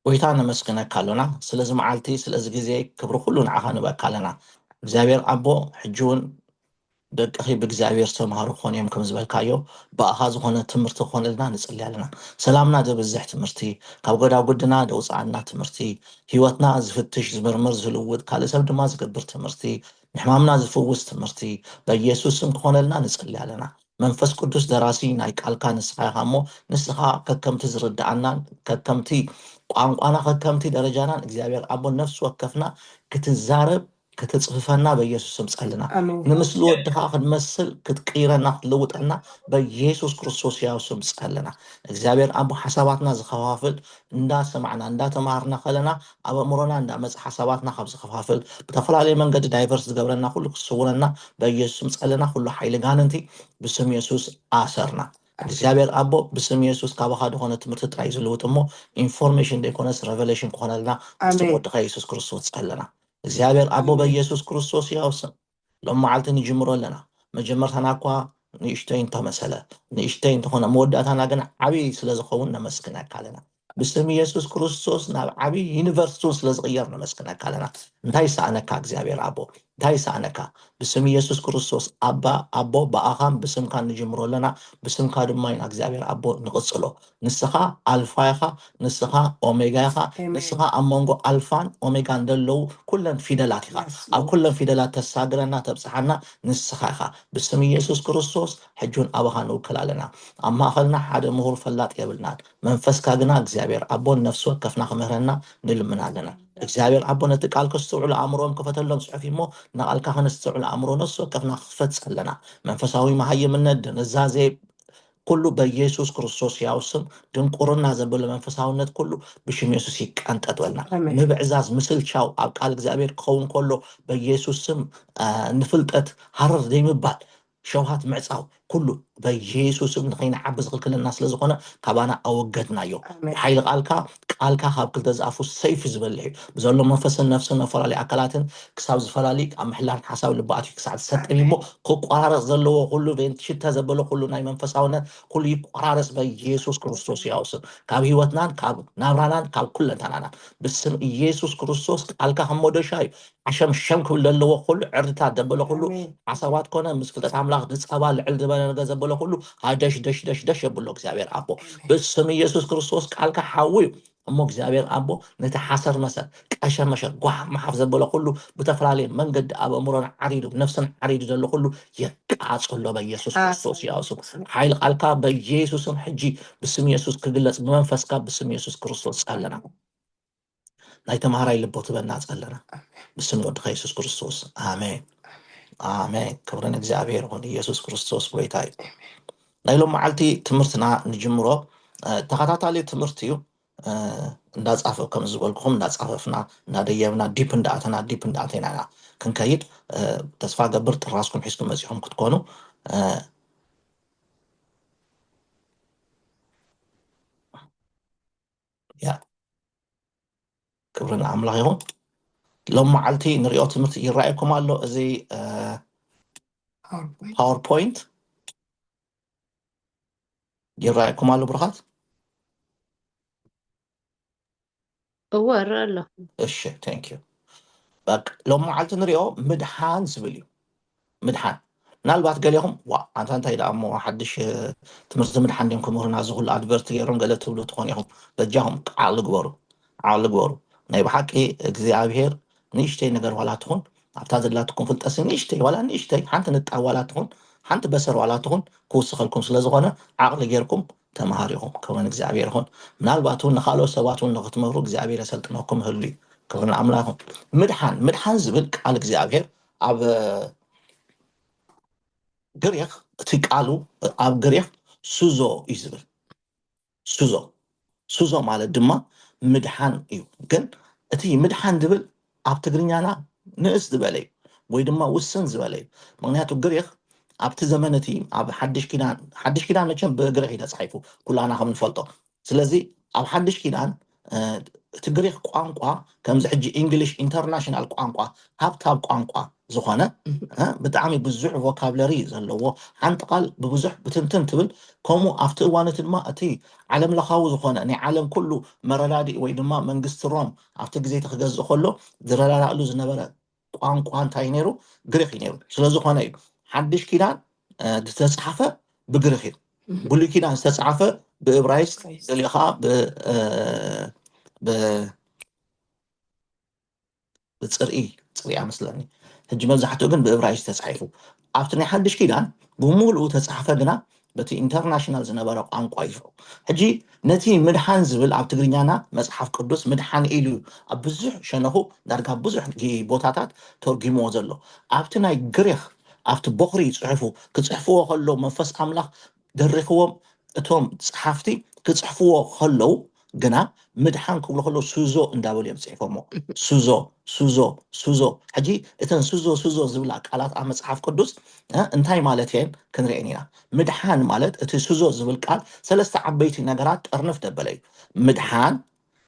ويتانا مسكنا كالونا سلازم عالتي سلاز جزي كبر كلنا عهانو بكالنا እግዚአብሔር አቦ ሕጂውን ደቂ ብእግዚአብሔር ዝተምሃሩ ክኾኑ እዮም ከም ዝበልካዮ ብኣኻ ዝኾነ ትምህርቲ ክኾነልና ንፅሊ ኣለና ሰላምና ዘብዝሕ ትምህርቲ ካብ ጎዳጉድና ደውፃዓና ትምህርቲ ሂወትና ዝፍትሽ ዝምርምር ዝልውጥ ካልእ ሰብ ድማ ዝገብር ትምህርቲ ንሕማምና ዝፍውስ ትምህርቲ በኢየሱስ ስም ክኾነልና ንፅሊ ኣለና መንፈስ ቅዱስ ደራሲ ናይ ቃልካ ንስኻ ኢኻ እሞ ንስኻ ከከምቲ ዝርዳኣና ከከምቲ ቋንቋና ከከምቲ ደረጃናን እግዚአብሔር አቦ ነፍሲ ወከፍና ክትዛረብ ክትጽፍፈና በኢየሱስ ስም ጸልና ንምስሉ ወድኻ ክንመስል ክትቀይረና ክትለውጠና በኢየሱስ ክርስቶስ ያው ስም ጸልና እግዚአብሔር አቦ ሐሳባትና ዝኸፋፍል እንዳሰማዕና እንዳተማርና ከለና ኣብ ኣእምሮና እንዳመጽ ሐሳባትና ካብ ዝኸፋፍል ብተፈላለየ መንገዲ ዳይቨርስ ዝገብረና ኩሉ ክስውረና በኢየሱስ ስም ጸልና ኩሉ ኃይሊ ጋንንቲ ብስም ኢየሱስ አሰርና እግዚአብሔር አቦ ብስም ኢየሱስ ካባኻ ድኾነ ትምህርቲ ጥራይ ዝልውጥ እሞ ኢንፎርሜሽን ደይኮነስ ሬቨሌሽን ክኾነልና ብስም ወድኻ ኢየሱስ ክርስቶስ ጸልና እግዚአብሔር አቦ በኢየሱስ ክርስቶስ ያውስም ለማዓልቲ ንጅምሮ ኣለና መጀመርታና እኳ ንእሽተይ እንተመሰለ ንእሽተይ እንተኾነ መወዳእታና ግን ዓብይ ስለዝኸውን ነመስግነካ ኣለና ብስም ኢየሱስ ክርስቶስ ናብ ዓብይ ዩኒቨርሲቲውን ስለዝቕየር ነመስግነካ ኣለና እንታይ ሰኣነካ እግዚአብሔር አቦ እንታይ ሰኣነካ ብስም ኢየሱስ ክርስቶስ አቦ በኣኻም ብስምካ ንጅምሮ ኣለና ብስምካ ድማ ኢና እግዚአብሔር አቦ ንቕፅሎ ንስኻ ኣልፋ ኢኻ ንስኻ ኦሜጋ ኢኻ ንስኻ ኣብ መንጎ ኣልፋን ኦሜጋን ደለዉ ኩለን ፊደላት ኢኻ ኣብ ኩለን ፊደላት ተሳግረና ተብፅሓና ንስኻ ኢኻ ብስም ኢየሱስ ክርስቶስ ሕጁን ኣባኻ ንውክል ኣለና ኣብ ማእኸልና ሓደ ምሁር ፈላጥ የብልናን መንፈስካ ግና እግዚአብሔር አቦ ነፍሲ ወከፍና ክምህረና ንልምና ኣለና እግዚአብሔር አቦ ነቲ ቃል ከስተውዕሉ ኣእምሮም ክፈተሎም ፅሑፍ እሞ ንቓልካ ከነስተውዕሉ ኣእምሮ ነፍሲ ወከፍና ክፈፅ ኣለና መንፈሳዊ መሃይምነት ድንዛዜ ኩሉ በኢየሱስ ክርስቶስ ያው ስም ድንቁርና ዘበለ መንፈሳውነት ኩሉ ብሽም ኢየሱስ ይቃንጠጥወልና ምብዕዛዝ ምስልቻው ኣብ ቃል እግዚአብሔር ክኸውን ከሎ በኢየሱስ ስም ንፍልጠት ሃረር ዘይምባል ሸውሃት ምዕፃው ኩሉ በኢየሱስም ንኸይንዓቢ ዝኽልክልና ስለ ዝኾነ ካባና ኣወገድናዮ ብሓይሊ ቃልካ ካብ ክልተ ዝኣፉ ሰይፊ ዝበልሕ እዩ ብዘሎ መንፈስን ነፍስን መፈላለዩ ኣካላትን ክሳብ ዝፈላለዩ ኣብ ምሕላን ሓሳብ ልባኣት ክሳብ ዝሰጥም እሞ ክቋራረፅ ዘለዎ ኩሉ ሽተ ዘበሎ ኩሉ ናይ መንፈሳውነት ኩሉ ይቋራረፅ በኢየሱስ ክርስቶስ ያውስም ካብ ሂወትናን ካብ ናብራናን ካብ ኩለንተናናን ብስም ኢየሱስ ክርስቶስ ቃልካ ከም መዶሻ እዩ ዓሸምሸም ክብል ዘለዎ ኩሉ ዕርድታት ዘበሎ ኩሉ ዓሰባት ኮነ ምስ ፍልጠት ኣምላኽ ዝፀባ ልዕል ዝበለ ነገር ዘበሎ ኩሉ ሃደሽ ደሽ ደሽ ደሽ የብሎ እግዚአብሔር አቦ ብስም ኢየሱስ ክርስቶስ ቃልካ ሓዊ እሞ እግዚአብሔር አቦ ነቲ ሓሰር መሰል ቀሸር መሸር ጓሕ መሓፍ ዘበሎ ኩሉ ብተፈላለየ መንገዲ ኣብ ኣእምሮን ዓሪዱ ነፍስን ዓሪዱ ዘሎ ኩሉ የቃፀሎ በኢየሱስ ክርስቶስ ያውሱ ሓይሊ ቃልካ በኢየሱስም ሕጂ ብስም ኢየሱስ ክግለጽ ብመንፈስካ ብስም ኢየሱስ ክርስቶስ ጸለና ናይ ተማሃራይ ልቦ ትበና ጸለና ብስም ወድኻ ኢየሱስ ክርስቶስ አሜን አሜን ክብርን እግዚአብሔር ይሁን ኢየሱስ ክርስቶስ ጎይታ እዩ ናይሎም መዓልቲ ትምህርትና ንጅምሮ ተኸታታሊ ትምህርቲ እዩ እንዳጻፈ ከም ዝበልኩም እንዳጻፈፍና እንዳደየብና ዲፕ እንዳኣተና ክንከይድ ተስፋ ገብር ጥራስኩም ሒዝኩም መጺኦም ክትኮኑ ያ ክብርን ኣምላኽ ይሁን ሎም መዓልቲ ንሪኦ ትምህርቲ ይረኣየኩም ኣሎ እዚ ፓወርፖይንት ይረኣየኩም ኣሎ ብርኻት እወር ኣሎ እሺ ቴንክ ዩ በቃ ሎም መዓልቲ ንሪኦ ምድሓን ዝብል እዩ ምድሓን ምናልባት ገሊኹም ዋ ኣንታ እንታይ ደኣ እሞ ሓድሽ ትምህርቲ ምድሓን ድዮም ክምህሩና ዝኩሉ ኣድቨርቲ ገይሮም ገለ ትብሉ ትኾኑ ኢኹም በጃኹም ዓቕሊ ግበሩ ናይ ብሓቂ እግዚኣብሔር ንእሽተይ ነገር ዋላ ትኹን ኣብታ ዘላትኩም ፍልጠሲ ንእሽተይ ዋላ ንእሽተይ ሓንቲ ንጣብ ዋላ ትኹን ሓንቲ በሰር ዋላ ትኹን ክውስኸልኩም ስለ ዝኾነ ዓቕሊ ጌርኩም ተማሃሪኹም ክብርን እግዚኣብሔር ይኹን ምናልባት እውን ንካልኦት ሰባት እውን ንኽትምህሩ እግዚኣብሔር የሰልጥነኩም ህሉ እዩ ክብርን ኣምላኽ ምድሓን ዝብል ቃል እግዚኣብሔር ኣብ ግሪክ እቲ ቃሉ ኣብ ግሪክ ሱዞ እዩ ዝብል ሱዞ ማለት ድማ ምድሓን እዩ ግን እቲ ምድሓን ዝብል ኣብ ትግርኛና ንእስ ዝበለ እዩ ወይ ድማ ውስን ዝበለ እዩ ምክንያቱ ግሪክ ኣብቲ ዘመን እቲ ኣብ ሓድሽ ኪዳን መቸም ብግሪክ እዩ ተፃሒፉ ኩላና ከም ንፈልጦ ስለዚ ኣብ ሓድሽ ኪዳን እቲ ግሪክ ቋንቋ ከምዚ ሕጂ እንግሊሽ ኢንተርናሽናል ቋንቋ ሃብታብ ቋንቋ ዝኾነ ብጣዕሚ ብዙሕ ቮካብለሪ ዘለዎ ሓንቲ ቃል ብብዙሕ ብትንትን ትብል ከምኡ ኣብቲ እዋነት ድማ እቲ ዓለም ለኻዊ ዝኾነ ናይ ዓለም ኩሉ መረዳዲእ ወይ ድማ መንግስቲ ሮም ኣብቲ ግዜ ክገዝእ ከሎ ዝረዳዳእሉ ዝነበረ ቋንቋ እንታይ ነይሩ? ግሪክ እዩ ነይሩ። ስለዝኾነ እዩ ሓድሽ ኪዳን ዝተፃሓፈ ብግሪክ እዩ። ብሉይ ኪዳን ዝተፃሓፈ ብዕብራይስጥ ገሊኡ ከዓ ብፅርኢ መስለኒ ሕጂ መብዛሕትኡ ግን ብዕብራይስጥ ተፃሒፉ ኣብቲ ናይ ሓድሽ ኪዳን ብምሉኡ ተፃሓፈ ግና በቲ ኢንተርናሽናል ዝነበረ ቋንቋ እዩ። ሕጂ ነቲ ምድሓን ዝብል ኣብ ትግርኛና መፅሓፍ ቅዱስ ምድሓን ኢሉ ኣብ ብዙሕ ሸነኹ ዳርጋ ብዙሕ ቦታታት ተርጊምዎ ዘሎ ኣብቲ ናይ ግሪክ ኣብቲ በኽሪ ፅሑፉ ክፅሕፍዎ ከሎ መንፈስ ኣምላኽ ደሪኽዎም እቶም ፀሓፍቲ ክፅሕፍዎ ከለው ግና ምድሓን ክብሎ ከሎ ሱዞ እንዳበሉ እዮም ፅሒፎሞ ሱዞ ሱዞ ሱዞ ሕጂ እተን ሱዞ ሱዞ ዝብላ ቃላት ኣብ መፅሓፍ ቅዱስ እንታይ ማለት እየን ክንሪአን ኢና። ምድሓን ማለት እቲ ሱዞ ዝብል ቃል ሰለስተ ዓበይቲ ነገራት ጠርንፍ ደበለ እዩ። ምድሓን፣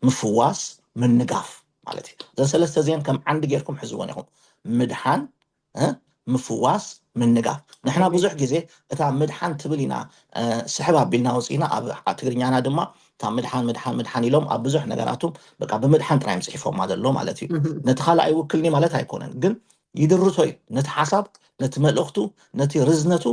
ምፍዋስ፣ ምንጋፍ ማለት እዩ። እዘን ሰለስተ እዚአን ከም ዓንዲ ጌርኩም ሕዝቦን ኢኹም። ምድሓን፣ ምፍዋስ፣ ምንጋፍ። ንሕና ብዙሕ ግዜ እታ ምድሓን ትብል ኢና ስሕብ ኣቢልና ወፂና ኣብ ትግርኛና ድማ እታ ምድሓን ኢሎም ኣብ ብዙሕ ነገራቱም በቃ ብምድሓን ጥራይ ፅሒፎማ ዘሎ ማለት እዩ። ነቲ ካልኣይ ውክልኒ ማለት ኣይኮነን፣ ግን ይድርቶ እዩ ነቲ ሓሳብ ነቲ መልእኽቱ ነቲ ርዝነቱ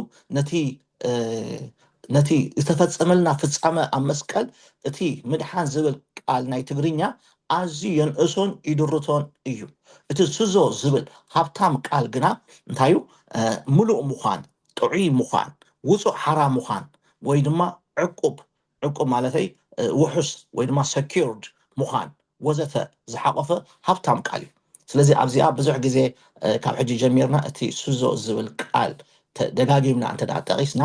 ነቲ ዝተፈፀመልና ፍፃመ ኣብ መስቀል እቲ ምድሓን ዝብል ቃል ናይ ትግርኛ ኣዝዩ የንእሶን ይድርቶን እዩ። እቲ ሱዞ ዝብል ሃብታም ቃል ግና እንታዩ ሙሉእ ምዃን፣ ጥዑይ ምዃን፣ ውፁእ ሓራ ምዃን ወይ ድማ ዕቁብ ማለተይ ውሑስ ወይ ድማ ሰኪርድ ምዃን ወዘተ ዝሓቆፈ ሃብታም ቃል እዩ። ስለዚ ኣብዚኣ ብዙሕ ግዜ ካብ ሕጂ ጀሚርና እቲ ሱዞ ዝብል ቃል ደጋጊምና እንተ ጠቂስና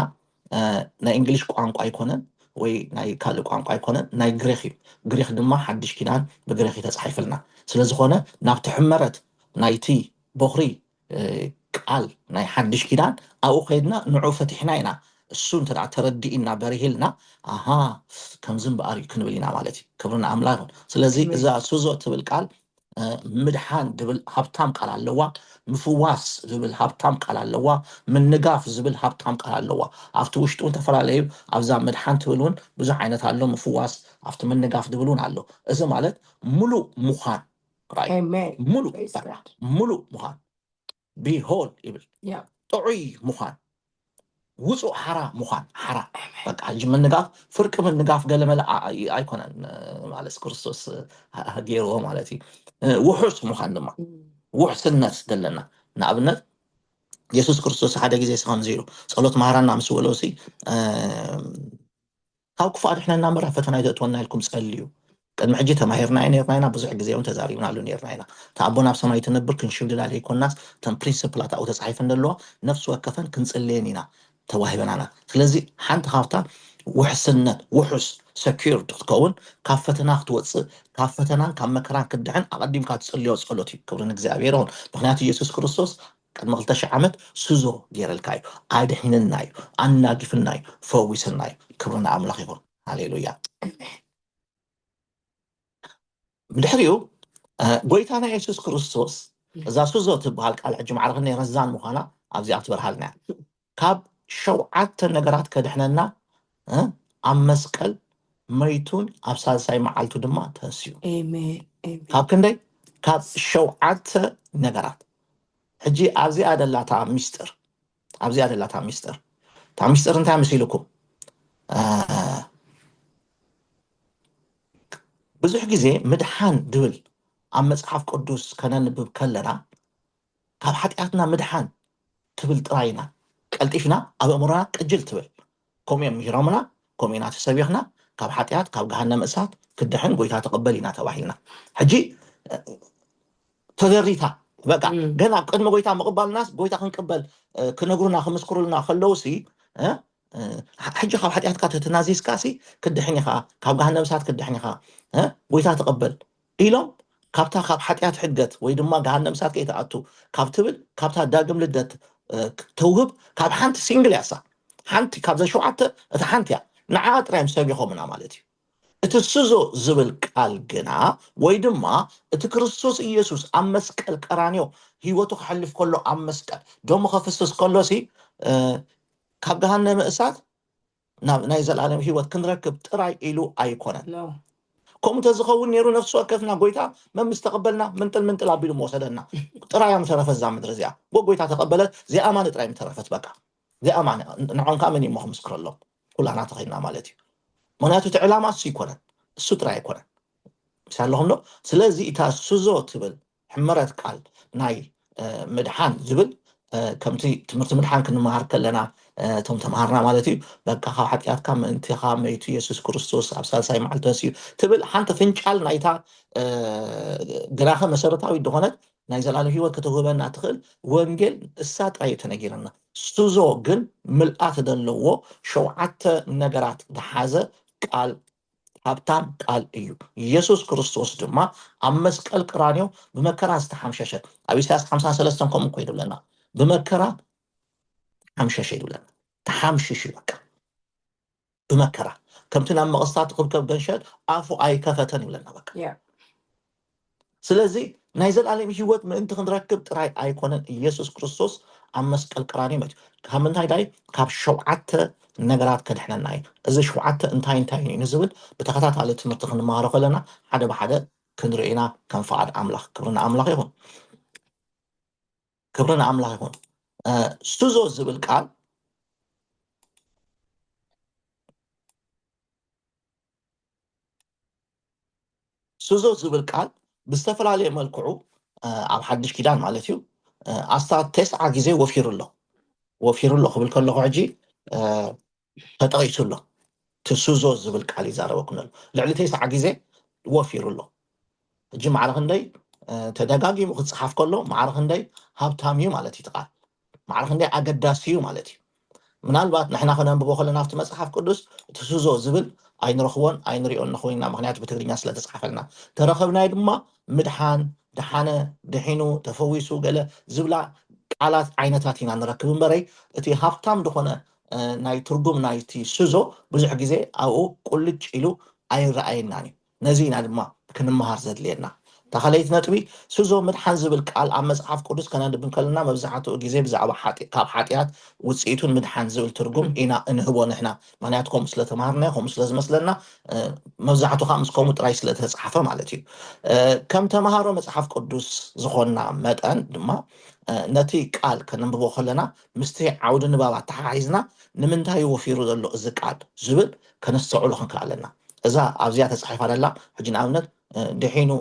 ናይ እንግሊሽ ቋንቋ ኣይኮነን ወይ ናይ ካልእ ቋንቋ ኣይኮነን፣ ናይ ግሪክ እዩ። ግሪክ ድማ ሓድሽ ኪዳን ብግሪክ ተፃሒፍልና ስለዝኾነ ናብቲ ሕመረት ናይቲ በኽሪ ቃል ናይ ሓድሽ ኪዳን ኣብኡ ከይድና ንዑ ፈቲሕና ኢና እሱ እንተ ተረዲእና በሪሂልና ኣሃ ከምዚ እምበኣር እዩ ክንብል ኢና ማለት እዩ። ክብርና ኣምላክ ይኹን። ስለዚ እዛ ሱዞ ትብል ቃል ምድሓን ዝብል ሃብታም ቃል ኣለዋ፣ ምፍዋስ ዝብል ሃብታም ቃል ኣለዋ፣ ምንጋፍ ዝብል ሃብታም ቃል ኣለዋ። ኣብቲ ውሽጡ ተፈላለዩ ኣብዛ ምድሓን ትብል እውን ብዙሕ ዓይነት ኣሎ፣ ምፍዋስ ኣብቲ ምንጋፍ ዝብል እውን ኣሎ። እዚ ማለት ሙሉእ ምዃን ራእይ ሙሉእ ምዃን ቢሆል ይብል ጥዑይ ምዃን ውፁእ ሓራ ምዃን ሓራ በቃ ሕጂ ምንጋፍ ፍርቂ ምንጋፍ ገለመለ ኣይኮነን ማለት ክርስቶስ ገይርዎ ማለት እዩ። ውሑስ ምዃን ድማ ውሕስነት ዘለና ንኣብነት ኢየሱስ ክርስቶስ ሓደ ግዜ ከምዚ ኢሉ ጸሎት ማህራና ምስ በሎሲ ካብ ክፉእ ኣድሕነና ምራ ፈተና ይተእትወና ኢልኩም ጸልዩ። ቅድሚ ሕጂ ተማሂርና ነርና ብዙሕ ግዜ እውን ተዛሪብናሉ ነርና ኢና እታ ኣቦና ኣብ ሰማይ ትነብር ክንሽምድላል ይኮናስ እተን ፕሪንስፕላት ኣብኡ ተፃሒፈን ዘለዋ ነፍሲ ወከፈን ክንፅልየን ኢና ተዋሂበናና። ስለዚ ሓንቲ ካብታ ውሕስነት ውሑስ ሰኪርድ ክትከውን ካብ ፈተና ክትወፅእ ካብ ፈተናን ካብ መከራን ክድሕን ኣቐዲምካ ትፅልዮ ጸሎት እዩ። ክብሪ ንእግዚኣብሔር ይኹን። ምክንያቱ ኢየሱስ ክርስቶስ ቅድሚ 2000 ዓመት ሱዞ ገይረልካ እዩ፣ ኣድሒንና እዩ፣ ኣናጊፍና እዩ፣ ፈዊስና እዩ። ክብሪ ንኣምላኽ ይኹን። ሃሌሉያ። ብድሕሪኡ ጎይታና ኢየሱስ ክርስቶስ እዛ ሱዞ ትበሃል ቃል ሕጂ ማዕረኽና ረዛን ምዃና ኣብዚኣ ትበርሃልና ካብ 7 ነገራት ከድሕነና ኣብ መስቀል መይቱን ኣብ ሳልሳይ መዓልቱ ድማ ተንስዩ። ካብ ክንደይ? ካብ 7 ነገራት። ሕጂ ኣብዚኣ ደላታ ሚስጥር እታ ሚስጥር እንታይ መሲልኩም? ብዙሕ ግዜ ምድሓን ድብል ኣብ መፅሓፍ ቅዱስ ከነንብብ ከለና ካብ ሓጢኣትና ምድሓን ትብል ጥራይና ቀልጢፍና ኣብ እምሮና ቅጅል ትብል ከምኡ እዮም ምሂሮምና ከምኡ ኢና ተሰቢኽና ካብ ሓጢኣት ካብ ገሃነም እሳት ክድሕን ጎይታ ተቐበል ኢና ተባሂልና። ሕጂ ተዘሪታ በቃ ገና ቅድሚ ጎይታ ምቕባልናስ ጎይታ ክንቅበል ክነግሩና ክምስክሩልና ከለውሲ ሕጂ ካብ ሓጢኣትካ ተናዚዝካሲ ክድሕን ኢኻ ካብ ገሃነም እሳት ክድሕን ኢኻ ጎይታ ተቐበል ኢሎም ካብታ ካብ ሓጢኣት ሕድገት ወይ ድማ ገሃነም እሳት ከይተኣቱ ካብ ትብል ካብታ ዳግም ልደት ተውህብ ካብ ሓንቲ ሲንግል ያሳ ሓንቲ ካብ ዘ7 እታ ሓንቲ እያ ንዓ ጥራዮም ሰቢኾምና ማለት እዩ። እትስዞ ዝብል ቃል ግና ወይ ድማ እቲ ክርስቶስ ኢየሱስ ኣብ መስቀል ቀራንዮ ሂወቱ ክሕልፍ ከሎ ኣብ መስቀል ደሞ ከፍስስ ከሎሲ ካብ ገሃነመ እሳት ናይ ዘለዓለም ሂወት ክንረክብ ጥራይ ኢሉ ኣይኮነን ከምኡ ተዝኸውን ነይሩ ነፍሱ ወከፍና ጎይታ መምስ ተቀበልና ምንጥል ኣቢሉ መወሰደና ጥራይ ምተረፈት እዛ ምድሪ እዚኣ ጎይታ ተቀበለት ዘኣማነ ጥራይ ምተረፈት በቃ ዘኣማነ ንዖንካ መን እዩ ክምስክረሎም ኩላና ተኸይና ማለት እዩ ምክንያቱ እቲ ዕላማ እሱ ይኮነን እሱ ጥራይ ኣይኮነን ሳለኹም ዶ ስለዚ እታ ስዞ ትብል ሕመረት ቃል ናይ ምድሓን ዝብል ከምቲ ትምህርቲ ምድሓን ክንመሃር ከለና እቶም ተምሃርና ማለት እዩ በቃ ካብ ሓጢኣትካ ምእንቲኻ መይቱ ኢየሱስ ክርስቶስ ኣብ ሳልሳይ መዓልቲ ተንስኡ ትብል ሓንቲ ፍንጫል ናይታ ግናኸ መሰረታዊ ድኾነት ናይ ዘለዓለም ሂወት ክትህበና ትኽእል ወንጌል እሳ ጥራይ ተነጊረና ስዞ ግን ምልኣት ዘለዎ 7 ነገራት ዝሓዘ ቃል ሃብታም ቃል እዩ ኢየሱስ ክርስቶስ ድማ ኣብ መስቀል ቀራንዮ ብመከራ ዝተሓምሸሸ ኣብ ኢሳያስ 53 ከምኡ ኮይኑ ይብለና ብመከራ ሓምሸሸ ይብለና ተሓምሽሽ በቃ ብመከራ ከምቲ ናብ መቕስታት ክርከብ ገንሸል ኣፉ ኣይከፈተን ይብለና በቃ ስለዚ ናይ ዘለዓለም ሂወት ምእንቲ ክንረክብ ጥራይ ኣይኮነን ኢየሱስ ክርስቶስ ኣብ መስቀል ቀራንዮ መት ካብ ምንታይ ዳይ ካብ 7 ነገራት ከድሕነና እዩ እዚ 7 እንታይ እዩ ንዝብል ብተኸታታሊ ትምህርቲ ክንመሃሮ ከለና ሓደ ብሓደ ክንርኢና ከም ፈቃድ ኣምላኽ ክብርና ኣምላኽ ይኹን ክብርና ኣምላኽ ይኹን ስዞ ዝብል ቃል ስዞ ዝብል ቃል ብዝተፈላለየ መልክዑ ኣብ ሓድሽ ኪዳን ማለት እዩ ኣስታት 9 ግዜ ወፊሩ ኣሎ ክብል ከለኹ ሕጂ ተጠቂሱ ኣሎ ትስዞ ዝብል ቃል ይዛረበኩን ኣሎ ልዕሊ 9 ግዜ ወፊሩ ኣሎ ሕጂ ማዕረ ክንደይ ተደጋጊሙ ክፅሓፍ ከሎ ማዕረ ክንደይ ሃብታም እዩ ማለት እዩ ትቃል ማዕረ ክንደይ ኣገዳሲ እዩ ማለት እዩ ምናልባት ንሕና ክነንብቦ ከለና ኣብቲ መፅሓፍ ቅዱስ ትስዞ ዝብል ኣይንረኽቦን ኣይንሪኦን ንኽወይና ምክንያቱ ብትግርኛ ስለ ተፃሓፈልና ተረኸብናይ ድማ ምድሓን ድሓነ ድሒኑ ተፈዊሱ ገለ ዝብላ ቃላት ዓይነታት ኢና ንረክብ እምበረይ እቲ ሃብታም ድኾነ ናይ ትርጉም ናይቲ ስዞ ብዙሕ ግዜ ኣብኡ ቁልጭ ኢሉ ኣይረኣየናን እዩ ነዚ ኢና ድማ ክንመሃር ዘድልየና ተኸለይቲ ነጥቢ ስዞ ምድሓን ዝብል ቃል ኣብ መፅሓፍ ቅዱስ ከነንብብ ከለና መብዛሕትኡ ግዜ ብዛዕባ ካብ ሓጢኣት ውፅኢቱን ምድሓን ዝብል ትርጉም ኢና እንህቦ ንሕና ምክንያቱ ከምኡ ስለተምሃርና ከምኡ ስለዝመስለና መብዛሕትኡ ከዓ ምስ ከምኡ ጥራይ ስለተፃሓፈ ማለት እዩ ከም ተምሃሮ መፅሓፍ ቅዱስ ዝኾንና መጠን ድማ ነቲ ቃል ከነንብቦ ከለና ምስቲ ዓውዲ ንባባት ተሓሒዝና ንምንታይ ወፊሩ ዘሎ እዚ ቃል ዝብል ከነስተውዕሎ ክንከኣለና እዛ ኣብዚኣ ተፃሒፋ ዘላ ሕጂ ንኣብነት ድሒኑ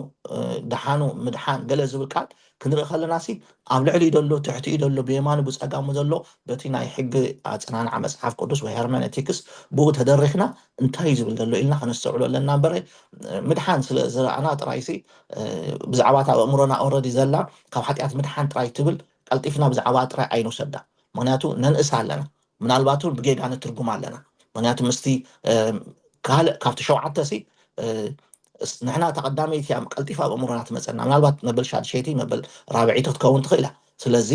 ድሓኑ ምድሓን ገለ ዝብል ቃል ክንርኢ ከለና ሲ ኣብ ልዕሊ ደሎ ትሕቲኡ ደሎ ብየማኑ ብፀጋሙ ዘሎ በቲ ናይ ሕጊ ኣፀናንዓ መፅሓፍ ቅዱስ ወይ ሄርሜኔቲክስ ብኡ ተደሪኽና እንታይ ዝብል ዘሎ ኢልና ከነስተውዕሎ ኣለና እምበረ ምድሓን ስለ ዝረኣና ጥራይሲ ብዛዕባት ኣብ ኣእምሮና ኦረዲ ዘላ ካብ ሓጢኣት ምድሓን ጥራይ ትብል ቀልጢፍና ብዛዕባ ጥራይ ኣይንወሰዳ ምክንያቱ ነንእሳ ኣለና ምናልባቱ ብጌጋ ንትርጉም ኣለና ምክንያቱ ምስቲ ካልእ ካብቲ 7 ሲ ንሕና ተቐዳመይቲ እያ ቀልጢፋ ኣብ ኣእምሮና ትመፀና ምናልባት መበል 6 መበል 4 ክትከውን ትኽእል እያ ስለዚ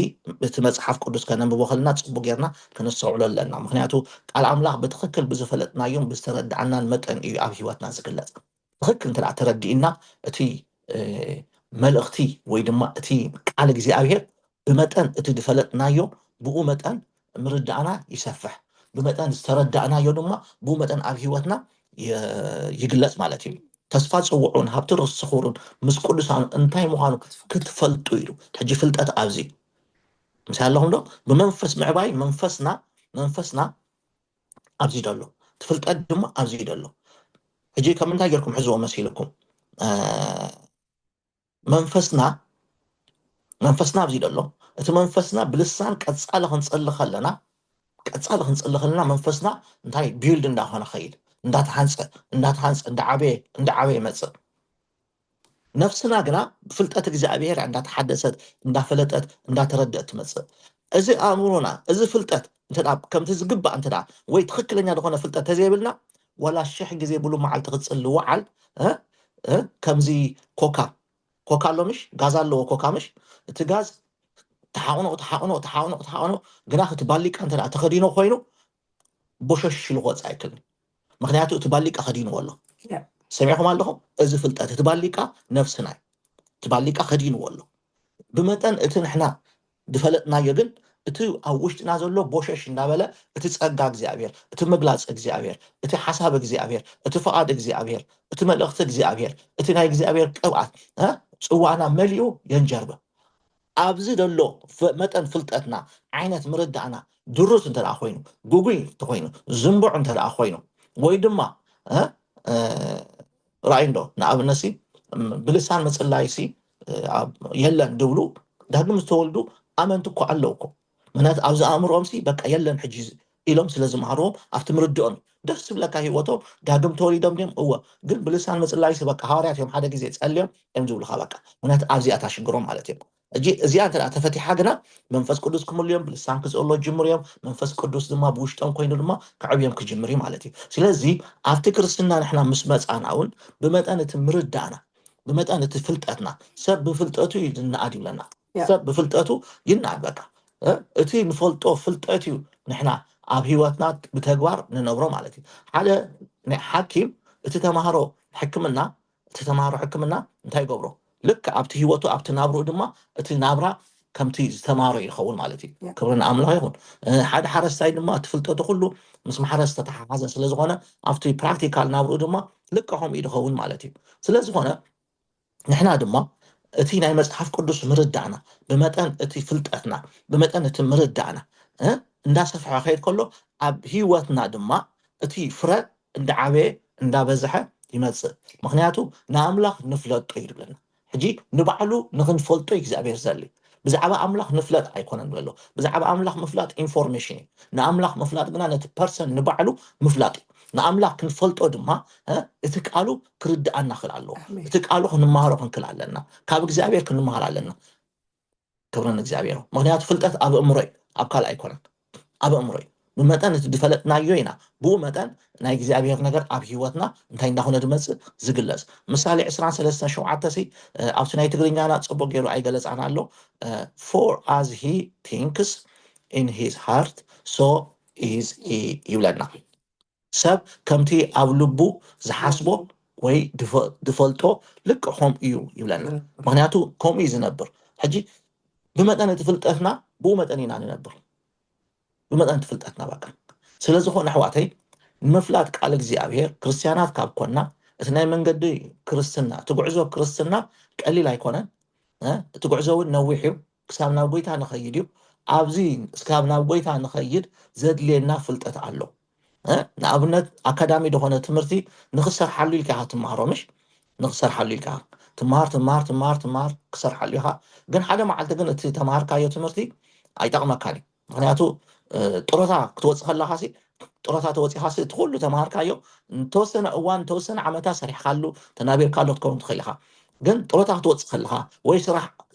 እቲ መፅሓፍ ቅዱስ ከነንብቦ ከለና ፅቡቅ ጌርና ክንስተውዕሎ ኣለና ምክንያቱ ቃል ኣምላኽ ብትክክል ብዝፈለጥናዮም ብዝተረዳእናን መጠን እዩ ኣብ ሂወትና ዝግለፅ ትክክል እንተ ተረዲእና እቲ መልእኽቲ ወይ ድማ እቲ ቃል እግዚኣብሔር ብመጠን እቲ ዝፈለጥናዮ ብኡ መጠን ምርዳእና ይሰፍሕ ብመጠን ዝተረዳእናዮ ድማ ብኡ መጠን ኣብ ሂወትና ይግለፅ ማለት እዩ ተስፋ ፅውዑን ሃብቲ ርስኹሩን ምስ ቅዱሳኑ እንታይ ምዃኑ ክትፈልጡ ኢሉ ሕጂ ፍልጠት ኣብዚ ምስ ኣለኹም ዶ ብመንፈስ ምዕባይ መንፈስና ኣብዚ ደሎ ትፍልጠት ድማ ኣብዚ ደሎ ሕጂ ከም እንታይ ጌርኩም ሕዝቦ መሲልኩም መንፈስና ኣብዚ ደሎ እቲ መንፈስና ብልሳን ቀፃለ ክንፅልኽ ኣለና መንፈስና እንታይ ቢልድ እንዳኾነ ኸይድ እንዳተሃንፀ እንዳዓበየ መፅእ ነፍስና ግና ብፍልጠት እግዚኣብሔር እንዳተሓደሰት እንዳፈለጠት እንዳተረድአት ትመፅእ እዚ ኣእምሮና እዚ ፍልጠት እንተዳ ከምቲ ዝግባእ እንተዳ ወይ ትክክለኛ ዝኾነ ፍልጠት ተዘይብልና ወላ 1000 ግዜ ብሉ መዓልቲ ክትፅሊ ወዓል ከምዚ ኮካ ኣሎምሽ ጋዝ ኣለዎ ኮካ ምሽ እቲ ጋዝ ተሓቕኖ ግና ክትባሊቃ እንተዳ ተኸዲኖ ኮይኑ ቦሸሽ ኢሉ ክወፅእ ኣይክእልን ምክንያቱ እቲ ባሊቃ ከዲንዎ ኣሎ سمعكم علىكم إذا فلتات تباليكا نفسنا تباليكا خدين والله بمتن إتن إحنا دفلتنا يجن إتو أوشتنا زلوا بوشش نابلا إتسقى إجزابير إتو مجلس إجزابير إتو حساب إجزابير إتو فؤاد إجزابير إتو ملأخت إجزابير إتو ناي إجزابير قوات ها سوانا مليو ينجربه أبزيد اللو متن فلتتنا عينت مردعنا دروس انت الأخوينو جوجل تخوينو زنبع انت الأخوينو ويدما ها رأيندو نعم النسي بلسان مسلايسي يلا ندولو دهجم استولدو أمنتكو علوكو منات أوز أمرهم سي بك يلا نحجز إلهم سلازم هروم أفتمر الدون دس بلك هي وطو دهجم تولي دم هو قل بلسان مسلايسي بك هاريات يوم حدا جزء يتسألهم يمزول خلاك منات أوزي أتاشجرهم على تيم أجي زيادة أتفتح حاجنا منفس قدوس كم اليوم بلسان كز الله جمريم منفس قدوس دما بوشتهم كوينو دما كعبيم كجمريم على تيم سلازي أفتكر السنة نحنا مسمات أنا أول بمتأنة مردانا بمتأنة فلتأتنا سب بفلتأتو ينعاد لنا سب بفلتأتو ينعاد بقى أتي نفلتو فلتأتو نحنا عب هيواتنا بتجوار ننبرو مالتي حاجة حكيم تتمهرو حكمنا تتمهرو حكمنا انتهي قبرو لك عبت هيواتو عبت نابرو دما تنابرا كم تي تمارو يخول مالتي كبرنا عملها يهون حد حرس سايد ما تفلتأتو كله مس محرس تتحازن سلازغنا عبتي براكتيكال نابرو دما لك هم يدخول مالتي سلازغنا نحنا دما اتي ناي مصحف قدس مردعنا بمتن اتي فلطتنا بمتن اتي مردعنا اندا سفح خير كله اب هيوتنا دما اتي فرا اندا عبي اندا بزحه يمص مخنياتو ناملاخ نفلط يدبلنا حجي نبعلو نخنفلطو እግዚአብሔር زلي بزعبا املاخ نفلط ايكونن بلو بزعبا املاخ مفلط انفورميشن ناملاخ مفلط غنا نت بيرسون نبعلو مفلط ناملاخ كنفلطو دما اتقالو كردأنا خلالو اتقالو خنمهارو خنكلالنا كاب እግዚአብሔር كنمهار علينا كبرنا እግዚአብሔር مغنيات فلطت اب امري اب كال ايكونن اب امري بمتن تدفلتنا يوينا بو متن ناي እግዚአብሔር ነገር اب ህይወትና እንታይ እንዳሆነ ድመጽ ዝግለጽ ምሳሌ 23 7 ሲ ኣብቲ ናይ ትግርኛና ጽቡቅ ገይሩ ኣይገለጻና ኣሎ for as he thinks in his heart so is he ይብለና ሰብ ከምቲ ኣብ ልቡ ዝሓስቦ ወይ ድፈልጦ ልቅሖም እዩ ይብለና ምክንያቱ ከምኡ እዩ ዝነብር ሕጂ ብመጠን ትፍልጠትና ብኡ መጠን ኢና ንነብር بمدان تفلتاتنا بقى ስለዝኾነ ኣሕዋተይ ንምፍላጥ ቃል እግዚአብሔር ክርስቲያናት ካብ ኮና እቲ ናይ መንገዲ ክርስትና ትጉዕዞ ክርስትና ቀሊል ኣይኮነን ትጉዕዞውን ነዊሕ እዩ ክሳብ ናብ ጎይታ ንኸይድ እዩ ኣብዚ ክሳብ ናብ ጎይታ ንኸይድ ዘድልየና ፍልጠት ኣሎ ንኣብነት ኣካዳሚ ዝኾነ ትምህርቲ ንኽሰርሓሉ ኢልካ ኢኻ ትመሃሮ ምሽ ንኽሰርሓሉ ኢልካ ትመሃር ክሰርሓሉ ኢኻ ግን ሓደ መዓልቲ ግን እቲ ተምሃርካዮ ትምህርቲ ኣይጠቕመካን እዩ ምክንያቱ ጥሮታ ክትወፅእ ከለካ ሲ ጥሮታ ተወፂኻ ሲ እቲ ኩሉ ተምሃርካዮ ተወሰነ እዋን ተወሰነ ዓመታት ሰሪሕካሉ ተናቢርካሉ ክትከውን ትኽእል ኢኻ ግን ጥሮታ ክትወፅእ ከለካ ወይ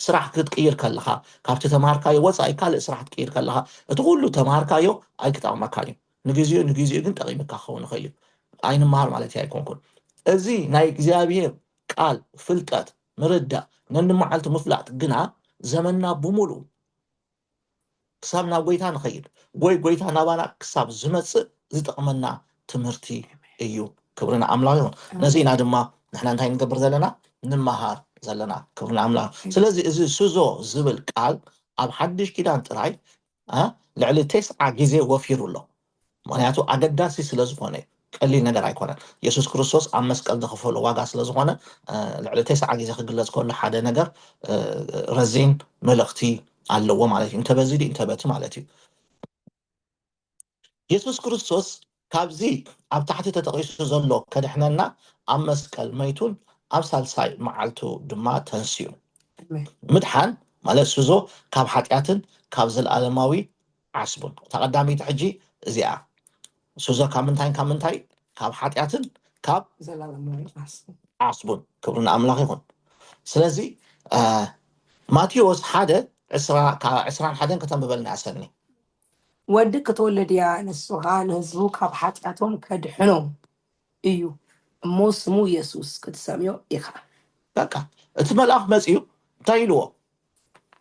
ስራሕ ክትቅይር ከለካ ካብቲ ተምሃርካዮ ወፃኢ ካልእ ስራሕ ክትቅይር ከለካ እቲ ኩሉ ተምሃርካዮ ኣይክጠቕመካን እዩ ንግዚኡ ግን ጠቒምካ ክኸውን ይኽእል እዩ ኣይንምሃር ማለት እዩ ኣይኮንኩን እዚ ናይ እግዚኣብሔር ቃል ፍልጠት ምርዳእ ነንመዓልቲ ምፍላጥ ግና ዘመንና ብሙሉእ ክሳብ ናብ ጎይታ ንኸይድ ወይ ጎይታ ናባና ክሳብ ዝመፅእ ዝጠቕመና ትምህርቲ እዩ ክብርና ኣምላኽ ይኹን ነዚ ኢና ድማ ንሕና እንታይ ንገብር ዘለና ንምሃር ዘለና ክብርና ኣምላኽ ስለዚ እዚ ስዞ ዝብል ቃል ኣብ ሓድሽ ኪዳን ጥራይ ልዕሊ 9 ግዜ ወፊሩ ኣሎ ምክንያቱ ኣገዳሲ ስለ ዝኾነ ቀሊል ነገር ኣይኮነን ኢየሱስ ክርስቶስ ኣብ መስቀል ዝኸፈሎ ዋጋ ስለ ዝኾነ ልዕሊ 9 ግዜ ክግለጽ ከሎ ሓደ ነገር ረዚን መልእኽቲ ኣለዎ ማለት እዩ እንተበዚዲ እንተበቲ ማለት እዩ ኢየሱስ ክርስቶስ ካብዚ ኣብ ታሕቲ ተጠቂሱ ዘሎ ከድሕነና ኣብ መስቀል መይቱን ኣብ ሳልሳይ መዓልቱ ድማ ተንስዩ ምድሓን ማለት ስዞ ካብ ሓጢኣትን ካብ ዘለኣለማዊ ዓስቡን ተቐዳሚት ሕጂ እዚኣ ስዞ ካብ ምንታይ ካብ ሓጢኣትን ካብ ዘለኣለማዊ ዓስቡን ክብርና ኣምላኽ ይኹን ስለዚ ማቴዎስ 1:21 ከተንብበልና ያሰኒ ወዲ ክትወለድ እያ ንስኻ ንህዝቡ ካብ ሓጢኣቶም ከድሕኖም እዩ እሞ ስሙ ኢየሱስ ክትሰምዮ ኢኻ በቃ እቲ መልኣኽ መፅዩ እንታይ ኢልዎ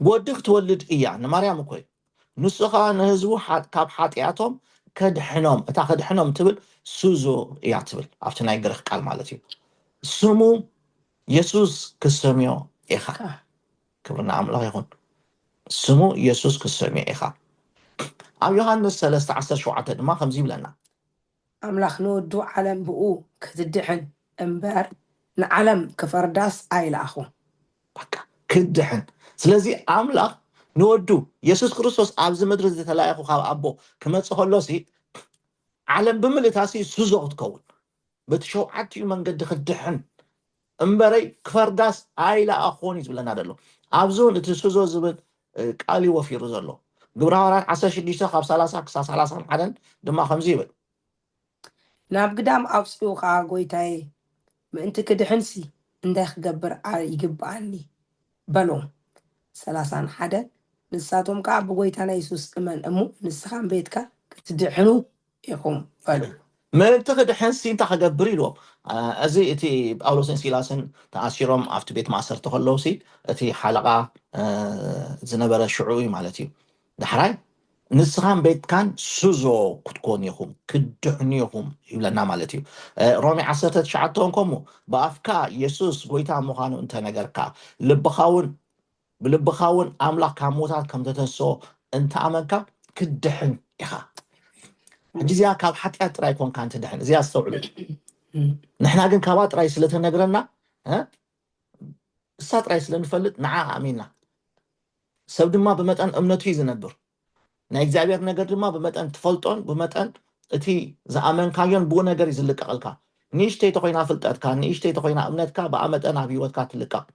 ወዲ ክትወልድ እያ ንማርያም እኮ ንስኻ ንህዝቡ ካብ ሓጢኣቶም ከድሕኖም እታ ከድሕኖም ትብል ሱዞ እያ ትብል ኣብቲ ናይ ግሪክ ቃል ማለት እዩ ስሙ ኢየሱስ ክሰምዮ ኢኻ ክብርና ኣምላኽ ይኹን ስሙ ኢየሱስ ክሰምዮ ኢኻ ኣብ ዮሃንስ 3:17 ድማ ከምዚ ይብለና ኣምላኽ ንወዱ ዓለም ብኡ ክትድሕን እምበር ንዓለም ክፈርዳስ ኣይለኣኹ በቃ ክድሕን ስለዚ ኣምላኽ ንወዱ ኢየሱስ ክርስቶስ ኣብዚ ምድሪ ዝተላእኹ ካብ ኣቦ ክመፅእ ከሎሲ ዓለም ብምልእታሲ ስዞ ክትከውን በቲ ሸውዓትኡ መንገዲ ክድሕን እምበረይ ክፈርዳስ ኣይለኣኹን እዩ ዝብለና ዘሎ ኣብዚ እውን እቲ ስዞ ዝብል ቃል ወፊሩ ዘሎ ግብረ ሐዋርያት 16 ካብ 30 ክሳብ 31 ድማ ከምዚ ይብል ናብ ግዳም ኣውፅኡ ከዓ ጎይታዬ ምእንቲ ክድሕንሲ እንታይ ክገብር ይግብኣኒ በሎም 31 ንሳቶም ከዓ ብጎይታና ኢየሱስ እመን እሞ ንስኻን ቤትካ ክትድሕኑ ኢኹም በሉ ምእንቲ ክድሕንሲ እንታይ ክገብር ኢልዎም እዚ እቲ ጳውሎስን ሲላስን ተኣሲሮም ኣብቲ ቤት ማእሰርቲ ከለውሲ እቲ ሓለቓ ዝነበረ ሽዑ እዩ ማለት እዩ ዳሕራይ ንስኻን ቤትካን ስዞ ክትኮኑ ኢኹም ክድሕኑ ኢኹም ይብለና ማለት እዩ ሮሜ 19 ከምኡ ብኣፍካ ኢየሱስ ጎይታ ምዃኑ እንተነገርካ ብልብኻ እውን ኣምላኽ ካብ ሞታት ከም ዝተነስኦ እንተኣመንካ ክድሕን ኢኻ ሕጂ እዚኣ ካብ ሓጢኣት ጥራይ ኮንካ እንትድሕን እዚኣ ዝተውዕሉ ንሕና ግን ካብኣ ጥራይ ስለተነግረና እሳ ጥራይ ስለንፈልጥ ንዓ ኣሚንና ሰብ ድማ ብመጠን እምነቱ እዩ ዝነብር ናይ እግዚኣብሔር ነገር ድማ ብመጠን ትፈልጦን ብመጠን እቲ ዝኣመንካዮን ብኡ ነገር እዩ ዝልቀቐልካ ንእሽተይ ተኮይና ፍልጠትካ ንእሽተይ ተኮይና እምነትካ ብኣ መጠን ኣብ ሂወትካ ትልቀቕ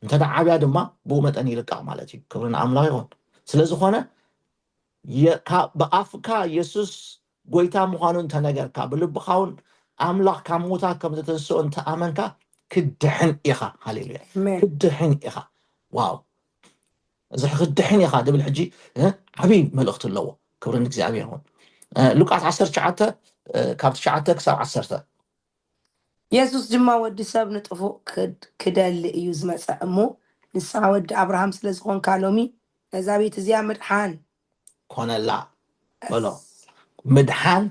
እንተዳ ዓብያ ድማ ብኡ መጠን ይልቀቕ ማለት እዩ ክብርን ኣምላኽ ይኹን ስለዝኾነ ብኣፍካ ኢየሱስ ጎይታ ምዃኑ እንተነገርካ ብልብኻ እውን ኣምላኽ ካብ ሞታት ከም ዝተነስኦ እንተኣመንካ ክድሕን ኢኻ ሃሌሉያ ክድሕን ኢኻ ዋው እዚ ክድሕን ኢኻ ድብል ሕጂ ዓብይ መልእኽቲ ኣለዎ ክብርን እግዚኣብሔር ይኹን ሉቃስ 19 ካብ 9 ክሳብ 10 ኢየሱስ ድማ ወዲ ሰብ ንጥፉእ ክደሊ እዩ ዝመፀ እሞ ንስኻ ወዲ ኣብርሃም ስለ ዝኾንካ ሎሚ ነዛ ቤት እዚኣ ምድሓን ኮነላ በሎ ምድሓን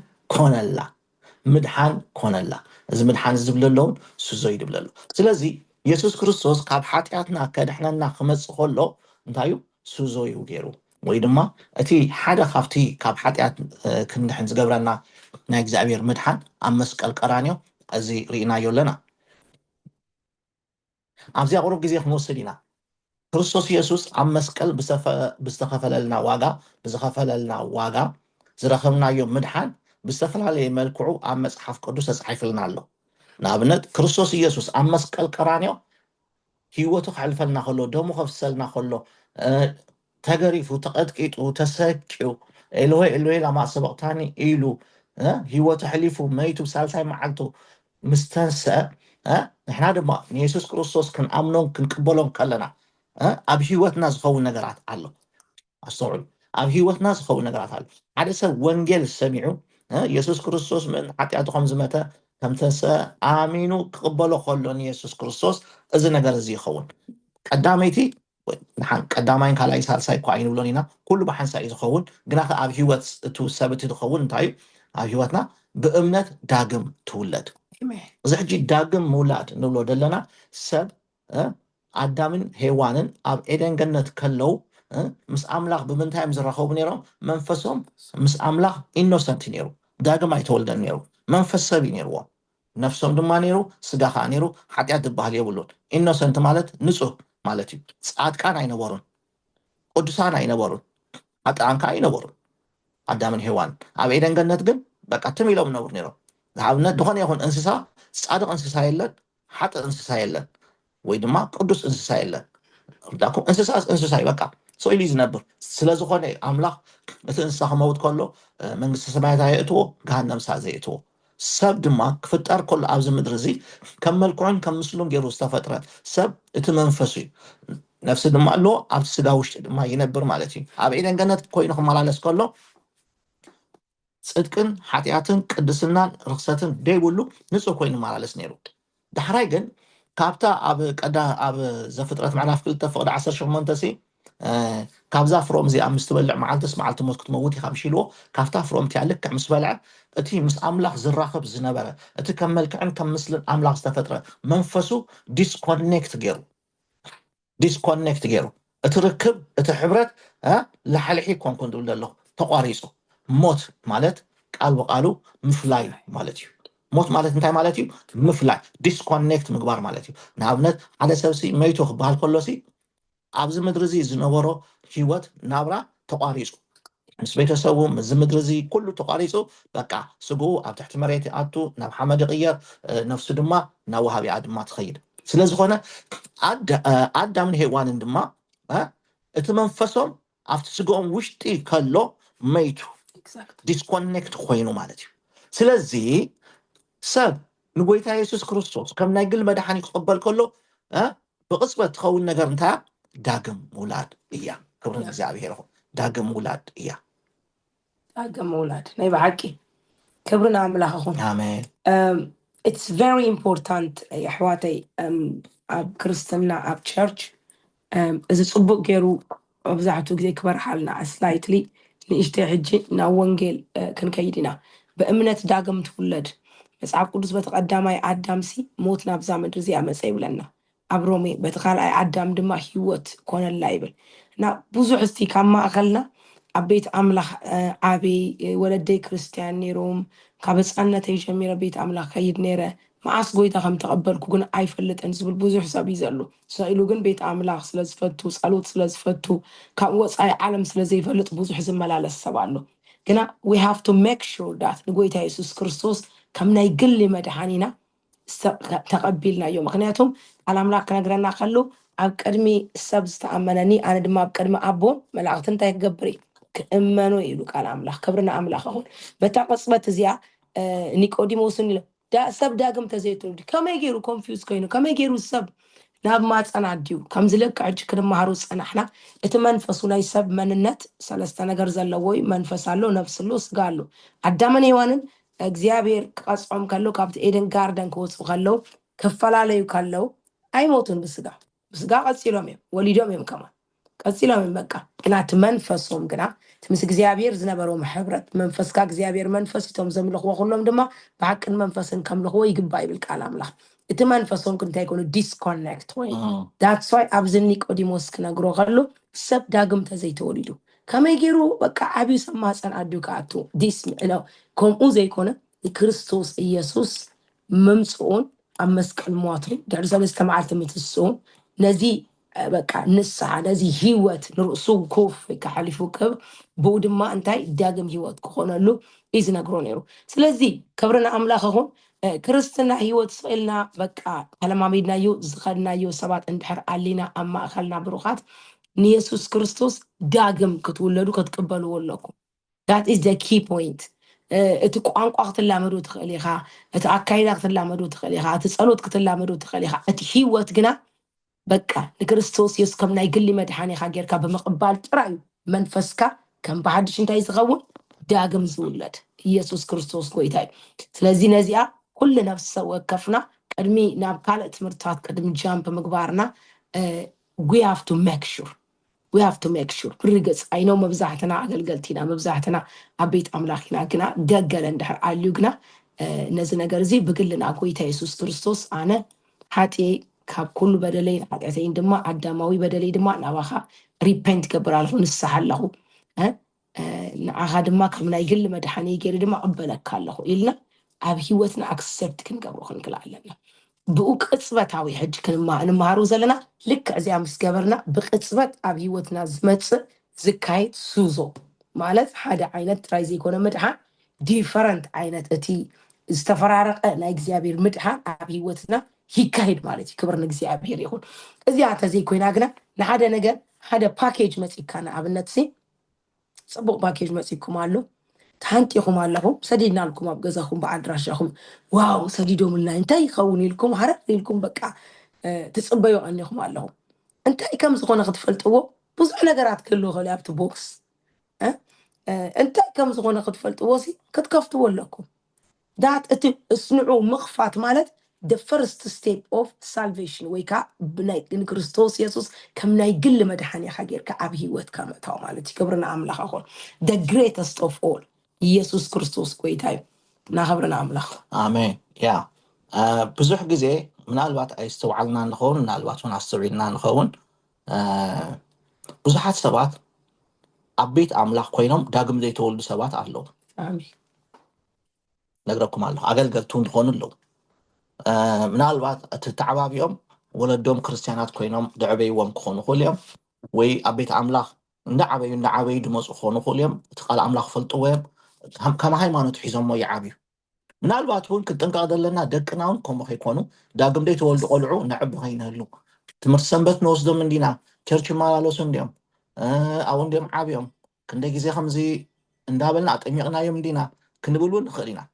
ኮነላ እዚ ምድሓን ዝብለለውን ስዞ ይድብለሉ ስለዚ ኢየሱስ ክርስቶስ ካብ ሓጢኣትና ከድሕነና ክመፅእ ከሎ እንታይ እዩ ስዞ እዩ ገይሩ ወይ ድማ እቲ ሓደ ካብቲ ካብ ሓጢኣት ክንድሕን ዝገብረና ናይ እግዚኣብሔር ምድሓን ኣብ መስቀል ቀራንዮ እዚ ርኢናዮ ኣለና ኣብዚኣ ቁሩብ ግዜ ክንወስድ ኢና ክርስቶስ ኢየሱስ ኣብ መስቀል ብዝተኸፈለልና ዋጋ ዝረኸብናዮ ምድሓን ብዝተፈላለየ መልክዑ ኣብ መፅሓፍ ቅዱስ ተፃሒፍልና ኣሎ ንኣብነት ክርስቶስ ኢየሱስ ኣብ መስቀል ቀራንዮ ሂወቱ ከሕልፈልና ከሎ ደሙ ከፍሰልና ከሎ ተገሪፉ ተቐጥቂጡ ተሰቂዩ ኤሎሄ ኤሎሄ ላማ ሰበቅታኒ ኢሉ ሂወቱ ሕሊፉ መይቱ ሳልሳይ መዓልቱ ምስ ተንስአ ንሕና ድማ ንኢየሱስ ክርስቶስ ክንኣምኖን ክንቅበሎን ከለና ኣብ ሂወትና ዝኸውን ነገራት ኣሎ ኣስተውዕሉ ኣብ ሂወትና ዝኸውን ነገራት ኣሎ ሓደ ሰብ ወንጌል ሰሚዑ ኢየሱስ ክርስቶስ ምን ሓጢኣቱ ከም ዝመተ ከም ተንስአ ኣሚኑ ክቅበሎ ከሎ ንኢየሱስ ክርስቶስ እዚ ነገር እዚ ይኸውን ቀዳመይቲ ቀዳማይን ካልኣይ ሳልሳይ እኳ ኣይንብሎን ኢና ኩሉ ብሓንሳእ እዩ ዝኸውን ግና ኣብ ሂወት እቲ ሰብ እቲ ዝኸውን እንታይ እዩ ኣብ ሂወትና ብእምነት ዳግም ትውለድ እዚ ሕጂ ዳግም ምውላድ ንብሎ ዘለና ሰብ ኣዳምን ሄዋንን ኣብ ኤደን ገነት ከለው ምስ ኣምላኽ ብምንታይም ዝረኸቡ ነይሮም መንፈሶም ምስ ኣምላኽ ኢኖሰንት ነይሩ ዳግም ኣይተወልደን ነይሩ መንፈስ ሰብ እዩ ነይርዎም ነፍሶም ድማ ነይሩ ስጋ ከዓ ነይሩ ሓጢኣት ዝበሃል የብሉን ኢኖሰንት ማለት ንፁህ ማለት እዩ ፃድቃን ኣይነበሩን ቅዱሳን ኣይነበሩን ኣጣን ከዓ ኣይነበሩን ኣዳምን ሄዋን ኣብ ኤደን ገነት ግን በቃ ትም ኢሎም ነብሩ ነይሮም ንኣብነት ዝኾነ ይኹን እንስሳ ፃድቅ እንስሳ የለን ሓጥእ እንስሳ የለን ወይ ድማ ቅዱስ እንስሳ የለን ዳኩም እንስሳ እዩ በቃ ሰው ኢሉ ዝነብር ስለዝኾነ ኣምላኽ እቲ እንስሳ ክመውት ከሎ መንግስቲ ሰማያት የእትዎ ገሃነም እሳት ዘየእትዎ ሰብ ድማ ክፍጠር ከሎ ኣብዚ ምድሪ እዚ ከም መልክዑን ከም ምስሉን ገይሩ ዝተፈጥረ ሰብ እቲ መንፈስ እዩ ነፍሲ ድማ ኣለዎ ኣብቲ ስጋ ውሽጢ ድማ ይነብር ማለት እዩ ኣብ ኤደን ገነት ኮይኑ ክመላለስ ከሎ ጽድቅን ሓጢኣትን ቅድስናን ርክሰትን ደይብሉ ንጹህ ኮይኑ መላለስ ነይሩ ዳሕራይ ግን ካብታ ኣብ ዘፍጥረት ምዕራፍ 2 ፍቅዲ 18 ካብዛ ፍሮም እዚኣ ምስ ትበልዕ መዓልትስ መዓልቲ ሞት ክትመውት ኢኻ ምሽ ኢልዎ ካብታ ፍሮም እቲኣ ልክዕ ምስ በልዐ እቲ ምስ ኣምላኽ ዝራኸብ ዝነበረ እቲ ከም መልክዕን ከም ምስልን ኣምላኽ ዝተፈጥረ መንፈሱ ዲስኮኔክት ገይሩ እቲ ርክብ እቲ ሕብረት ላሕልሒ ኮንኩን ትብል ኣለኹ ተቋሪፁ ሞት ማለት ቃል ብቃሉ ምፍላይ ማለት እዩ ሞት ማለት እንታይ ማለት እዩ ምፍላይ ዲስኮኔክት ምግባር ማለት እዩ ንኣብነት ሓደ ሰብሲ መይቶ ክበሃል ከሎሲ ኣብዚ ምድሪ እዚ ዝነበሮ ሂወት ናብራ ተቋሪፁ ምስ ቤተሰቡ ምስ ምድሪ እዚ ኩሉ ተቋሪፁ በቃ ስጉኡ ኣብ ትሕቲ መሬት ይኣቱ ናብ ሓመድ ይቕየር ነፍሱ ድማ ናብ ወሃቢኣ ድማ ትኸይድ ስለዝኾነ ኣዳምን ሄዋንን ድማ እቲ መንፈሶም ኣብቲ ስግኦም ውሽጢ ከሎ መይቱ ዲስኮኔክት ኮይኑ ማለት እዩ ስለዚ ሰብ ንጎይታ ኢየሱስ ክርስቶስ ከም ናይ ግል መድሓኒ ክቕበል ከሎ ብቅፅበት ትኸውን ነገር እንታይ ዳግም ውላድ እያ ክብሪ እግዚኣብሔር ይኹን ዳግም ውላድ እያ ዳግም ውላድ ናይ ብሓቂ ክብርን ኣምላኽ ይኹን ኣሜን it's very important ኣሕዋተይ ኣብ ክርስትና ኣብ ቸርች እዚ ፅቡቅ ገይሩ መብዛሕትኡ ግዜ ክበርሓልና ስላይትሊ ንእሽተይ ሕጂ ናብ ወንጌል ክንከይድ ኢና ብእምነት ዳግም ትውለድ መጽሓፍ ቅዱስ በቲ ቀዳማይ ኣዳምሲ ሞት ናብዛ ምድሪ እዚኣ መፀ ይብለና ኣብ ሮሜ በቲ ካልኣይ ኣዳም ድማ ሂወት ኮነላ ይብል እና ብዙሕ እስቲ ካብ ማእኸልና ኣብ ቤት ኣምላኽ ዓበይ ወለደይ ክርስቲያን ነይሮም ካብ ህፃንነተይ ጀሚረ ቤት ኣምላኽ ከይድ ነይረ መዓስ ጎይታ ከም ተቐበልኩ ግን ኣይፈልጥን ዝብል ብዙሕ ሰብ እዩ ዘሎ ስኢሉ ግን ቤት ኣምላኽ ስለዝፈቱ ጸሎት ስለዝፈቱ ካብ ወፃኢ ዓለም ስለዘይፈልጥ ብዙሕ ዝመላለስ ሰብ ኣሎ ግና we have to make sure that ንጎይታ ኢየሱስ ክርስቶስ ከም ናይ ግሊ መድሓኒና ተቐቢልናዮ ምክንያቱም ቃል ኣምላኽ ክነግረና ከሎ ኣብ ቅድሚ ሰብ ዝተኣመነኒ ኣነ ድማ ኣብ ቅድሚ ኣቦ መላእኽቲ እንታይ ክገብር ክእመኑ ኢሉ ቃል ኣምላኽ ክብርና ኣምላኽ ይኹን በታ ቅፅበት እዚኣ ኒቆዲሞስን ኢሎ ሰብ ዳግም ተዘይትወልድ ከመይ ገይሩ ኮንፊውዝ ኮይኑ ከመይ ገይሩ ሰብ ናብ ማፀና ድዩ ከም ዝልክዕ ሕጂ ክንመሃሩ ፀናሕና እቲ መንፈሱ ናይ ሰብ መንነት ሰለስተ ነገር ዘለዎ እዩ መንፈስ ኣሎ ነፍሲ ኣሎ ስጋ ኣሎ ኣዳምን ሔዋንን እግዚአብሔር ክቀፅዖም ከሎ ካብቲ ኤደን ጋርደን ክወፁ ከለው ክፈላለዩ ከለው ኣይሞቱን ብስጋ ቀፂሎም እዮም ወሊዶም እዮም ከማ ቀፂሎም እዮም በቃ ግና እቲ መንፈሶም ግና ምስ እግዚአብሔር ዝነበሮም ሕብረት መንፈስካ እግዚአብሔር መንፈስ እቶም ዘምልኽዎ ኩሎም ድማ ብሓቅን መንፈስን ከምልኽዎ ይግባእ ይብል ቃል ኣምላኽ እቲ መንፈሶም እንታይ ኮኑ ዲስኮኔክት ወይ that's why ኣብዚ ኒቆዲሞስ ክነግሮ ከሎ ሰብ ዳግም ተዘይተወሊዱ ከመይ ገይሩ በቃ ዓብዩ ሰብ ማፀን ኣድዩ ከኣቱ ዲስ ነው ከምኡ ዘይኮነ ክርስቶስ ኢየሱስ መምፅኡን ኣብ መስቀል ሞቱ ድሕሪ ሰለስተ መዓልቲ ምትስኡን ነዚ በቃ ንስሓ ነዚ ሂወት ንርእሱ ኮፍ ከሓሊፉ ክብር ብኡ ድማ እንታይ ዳግም ሂወት ክኾነሉ እዩ ዝነግሮ ነይሩ ስለዚ ክብርና ኣምላኽ ይኹን ክርስትና ሂወት ስኢልና በቃ ተለማሚድናዮ ዝኸድናዮ ሰባት እንድሕር ኣሊና ኣብ ማእኸልና ብሩኻት ንየሱስ ክርስቶስ ዳግም ክትውለዱ ክትቅበልዎ ኣለኩም that is the key point እቲ ቋንቋ ክትላመዱ ትኽእል ኢኻ እቲ ኣካይዳ ክትላመዱ ትኽእል ኢኻ እቲ ጸሎት ክትላመዱ ትኽእል ኢኻ እቲ ሂወት ግና በቃ ንክርስቶስ ኢየሱስ ከም ናይ ግሊ መድሓኒኻ ጌርካ ብምቕባል ጥራይ መንፈስካ ከም ብሓድሽ እንታይ ዝኸውን ዳግም ዝውለድ ኢየሱስ ክርስቶስ ጎይታ እዩ ስለዚ ነዚኣ ኩሉ ነፍሲ ሰብ ወከፍና ቅድሚ ናብ ካልእ ትምህርትታት ቅድሚ ጃምፕ ምግባርና we have to make sure ብርግፅ ኣይኖ መብዛሕትና ኣገልገልቲና መብዛሕትና ኣብ ቤት ኣምላኽ ኢና ግና ገገለ እንድሕር ኣልዩ ግና ነዚ ነገር እዚ ብግልና ጎይታ ኢየሱስ ክርስቶስ ኣነ ሓጢ ካብ ኩሉ በደለይ ሓጢአተይ ድማ ኣዳማዊ በደለይ ድማ ናባኻ ሪፔንት ገብር ኣለኹ ንስሓ ኣለኹ ንዓኻ ድማ ከም ናይ ግሊ መድሓኒ ገይረ ድማ ቅበለካ ኣለኹ ኢልና ኣብ ሂወትና ኣክሰፕት ክንገብሮ ክንክእል ኣለና ብኡ ቅፅበታዊ ሕጂ ክንመሃሩ ዘለና ልክዕ እዚኣ ምስ ገበርና ብቅፅበት ኣብ ሂወትና ዝመፅእ ዝካየድ ሱዞ ማለት ሓደ ዓይነት ጥራይ ዘይኮነ ምድሓን ዲፈረንት ዓይነት እቲ ዝተፈራረቀ ናይ እግዚአብሔር ምድሓን ኣብ ሂወትና ይካሄድ ማለት እዩ ክብር ንእግዚአብሔር ይኹን እዚኣ ተዘይኮይና ግና ንሓደ ነገር ሓደ ፓኬጅ መፂካ ንኣብነት ሲ ፅቡቅ ፓኬጅ መፂኩም ኣሎ ተሓንጢኹም ኣለኹም ሰዲድናልኩም ኣብ ገዛኹም ብኣድራሻኹም ዋው ሰዲዶምልና እንታይ ይኸውን ኢልኩም ሃረር ኢልኩም በቃ ትፅበዩ ቀኒኹም ኣለኹም እንታይ ከም ዝኾነ ክትፈልጥዎ ብዙሕ ነገራት ክህልው ይኽእል ኣብቲ ቦክስ እንታይ ከም ዝኾነ ክትፈልጥዎ ሲ ክትከፍትዎ ኣለኩም ዳት እቲ እስንዑ ምኽፋት ማለት the first step of salvation ويكا بناي إن كريستوس يسوس كم ناي قل مدحني خير كعبه وات كم تاو مالتي كبرنا أملاخ أخون the greatest of all يسوس كريستوس كويتاي نخبرنا أملاخ آمين يا بزح جزء من الوقت استوعبنا نخون من الوقت ونستوعبنا نخون بزحات سبات عبيت أملاخ كوينهم داقم دي تولد سبات أهلو آمين نقرأكم الله أقل قلتون تخون اللو من الوقت تتعباب يوم ولدهم كريستيانات كوينهم دعبي وم كخونو كل يوم وي عبيت أملاخ ندعبي دموز كخونو كل يوم تقال أملاخ فلطوهم كما هاي ما نتحيزهم وي عابي من الوقت هون كنت انقاذ لنا دقناون كم خيكونوا داقم دي تولد قلعو نعب هين هلو تمر سنبت نوصدو من دينا تركي مالالو سنديم أو نديم عابيهم كندا جزي خمزي اندابلنا أتميقنا يوم دينا كنبلون خلينا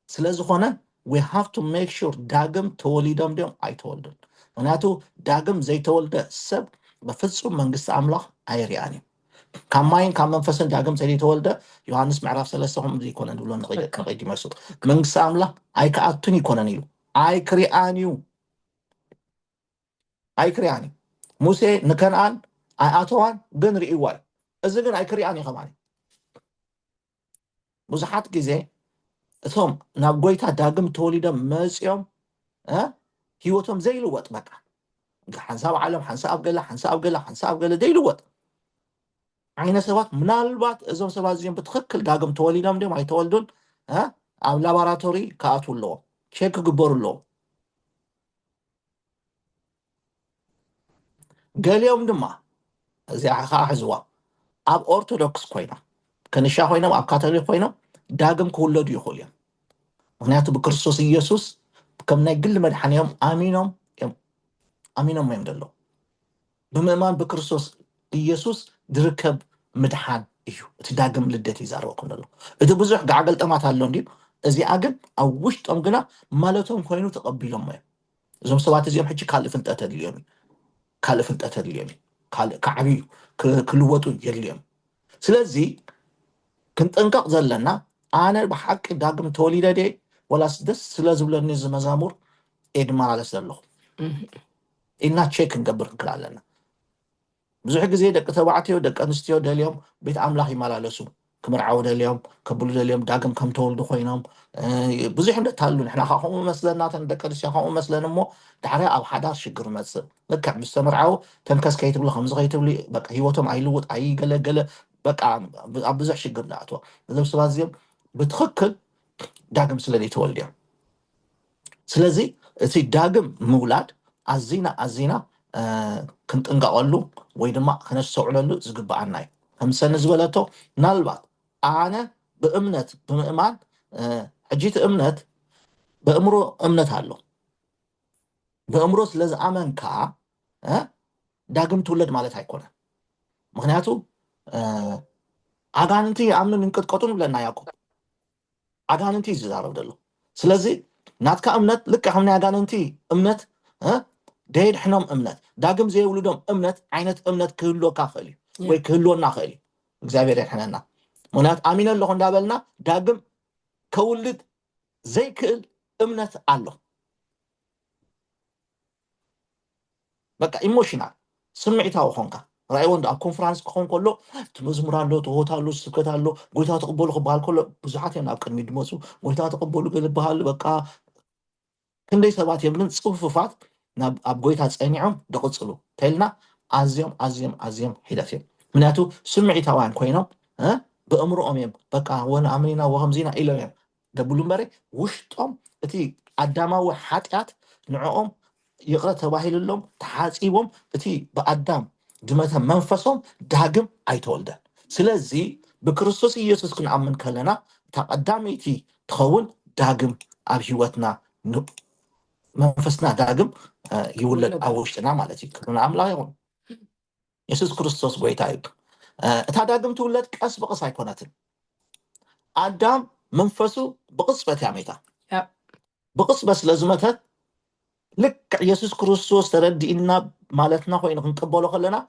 سلازخونا we have to make sure داقم توليدهم ديم أي تولدن وناتو داقم زي تولد سب بفتصو منقص أملاح أيرياني كماين كم منفسن داقم زي تولد يوحنس معرف سلسهم زي كونن دولون نقيد مسود منقص أملاح أي كأتوني كونن يلو أي كرياني موسى نكنان أي أتوان جن رئيوال إذا جن أي كرياني خماني بزحات جزء ثم نبغيت داقم تولد مسيوم هيوتهم زي الوقت بقى حنساب عالم حنساب قله دي الوقت عينا سوات من الوقت إذا سوات زين بتخكل داقم تولدهم دي ما يتولدون أو لابراتوري كاتول له شيك قبور له قال يوم دما زي حزوا أب أرثوذكس كوينا كنيشا كوينا أب كاثوليك كوينا داقم كله دي يخوليا معناته بكريستوس يسوس كم نقل مدحنيهم أمينهم ما يمدلو بمؤمن بكريستوس يسوس دركب مدحان إيو تداقم لدتي زاروكم دلو إذا بزح قاعد أمات هاللون دي إذا أجن أو وشت أمجنا مالتهم كوينو تقبلهم ما زم سوات زيهم حكي كالفنت أتى اليومي كعبي كل وقت يليم سلازي كنت أنقق زلنا أنا بحق داقم توليدا دي ولا سدس سلازم لني زمزامور إدمان على سلو إننا تشيك نقبر نكلالنا بزح جزء دك تبعتي ودك أنستيو ده اليوم بيت عملاح يمالالسو كمرعو ده اليوم كبلو ده اليوم داقم كم تولد خوينام بزح من تهلون إحنا خاهم مثلنا تندك أنستيو خاهم مثلنا مو تعرف أو حدار شجر مثل لك مستمرعو تنكس كيتب له خمس كيتب لي بق هيوتهم عيلوت عي قلة بق بزح شجر لا أتوا لازم سوازيم بتخكل داقم سلدي تولد يعني سلزي تي داقم مولاد عزينا كنت انقاقلو ويدما خنسو عللو زقبعناي همسن زبلتو نالبات انا بمؤمان حجيت امنت بامرو امنت هالو بامرو سلز امنكا داقم تولد مالت هيكونه مغنياتو አጋንንቲ አምነን እንቀጥቀጡን ብለና ያዕቆብ አጋንንቲ ይዛረብ ደሎ ስለዚህ ናትካ እምነት ልክ አሁን አጋንንቲ እምነት ደይድ ሕኖም እምነት ዳግም ዘይውልዶም እምነት ዓይነት እምነት ክህሎ ካፈሊ ወይ ክህሎና ኸሊ እግዚአብሔር ይሕነና ምክንያት አሚነ ለኹ እንዳበልና ዳግም ከውልድ ዘይክእል እምነት አሎ በቃ ኢሞሽናል ስምዒታዊ ኾንካ رأي وند كونفرنس كون كله تمزمران له تهوتال له سكت له قلت تقبل خبال كله بزحات يعني أبكر ميدموسو قلت تقبل قلب بحال بقى كندي سبات يبلن صفوفات ناب أبغيت هتصنعهم دقصلو تلنا عزيم حدثين مناتو سمعي توان كوينو بأمر أميم بقى وانا أمرنا وهمزينا إلهم دبلون بري وشتهم تي قدامه وحاتيات نعوم يقرأ تواهيل لهم تحاسيبهم تي بقدام دمتها منفسهم داقم أيتولدن سلازي بكريستوس يسوس كنعمن كلنا تقداميتي تخون داقم أبهوتنا منفسنا داقم يولد أوشتنا مالتي كلنا عملا يون يسوس كريستوس بويتايب تا داقم تولد كأس بقص هيكوناتن أدام منفسو بقصبة يعميتا بقص بس لازمتها لك يسوس كريستوس تردي إنا مالتنا خوين نقبلو خلنا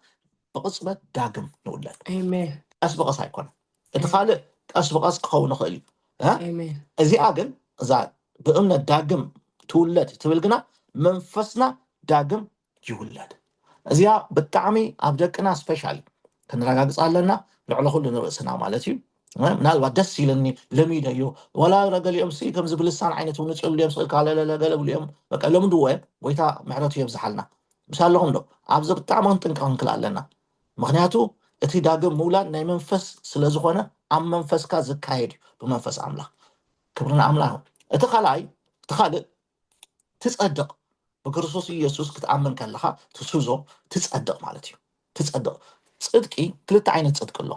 بقصبة داقم نولد آمين أسبقص هيكون اتخالق أسبقص قونا خلي آمين إذا أجن زاد بأمنا داقم ትውለድ ትብል ግና መንፈስና ዳግም ይውለድ እዚያ ብጣዕሚ ኣብ ደቅና ስፔሻሊ ክንረጋግፅ ኣለና ልዕሊ ኩሉ ንርእስና ማለት እዩ ምናልባት ደስ ይለኒ ለሚደዮ ወላ ረገሊኦም ሲ ከም ዝብልሳን ዓይነት እውን ፅሉ እዮም ስልካ ለለገለ ብልዮም በቃ ለምድዎ ወይታ ምሕረቱ የብዝሓልና ምሳለኹም ዶ ኣብዚ ብጣዕሚ ክንጥንቀቕ ክንክእል ኣለና ምክንያቱ እቲ ዳግም ምውላድ ናይ መንፈስ ስለ ዝኾነ ኣብ መንፈስካ ዝካየድ እዩ ብመንፈስ ኣምላኽ ክብርና ኣምላኽ እቲ ካልእ ትጸድቕ بكريستوس ኢየሱስ ክትኣምን ከለኻ ትስዞ ትጸድቕ ማለት እዩ ትጸድቕ ጽድቂ ክልተ ዓይነት ጽድቅ ኣሎ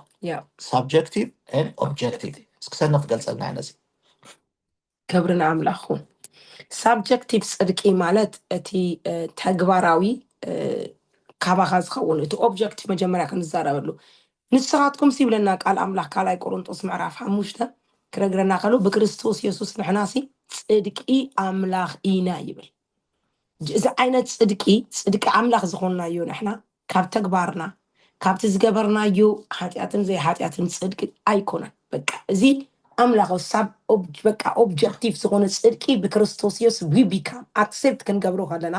subjective and objective እስክሰነ ክትገልጸልና ነዚ ክብርና ኣምላኽ subjective ጽድቂ ማለት እቲ ተግባራዊ ካባኻ ዝኸውን እቲ objective መጀመርያ ክንዛረበሉ ንስኻትኩም ሲብለና ቃል ኣምላኽ ካልኣይ ቆሮንጦስ ምዕራፍ 5 ክነግረና ከሎ ብክርስቶስ ኢየሱስ ንሕናሲ ጽድቂ ኣምላኽ ኢና ይብል እዚ ዓይነት ጽድቂ ኣምላኽ ዝኾንናዮ ንሕና ካብ ተግባርና ካብቲ ዝገበርናዮ ሓጢኣትን ዘይሓጢኣትን ጽድቂ ኣይኮነን በቃ እዚ ኣምላኽ ሳብ በቃ ኦብጀክቲቭ ዝኾነ ጽድቂ ብክርስቶስ ኢየሱስ we become accept ክንገብሮ ከለና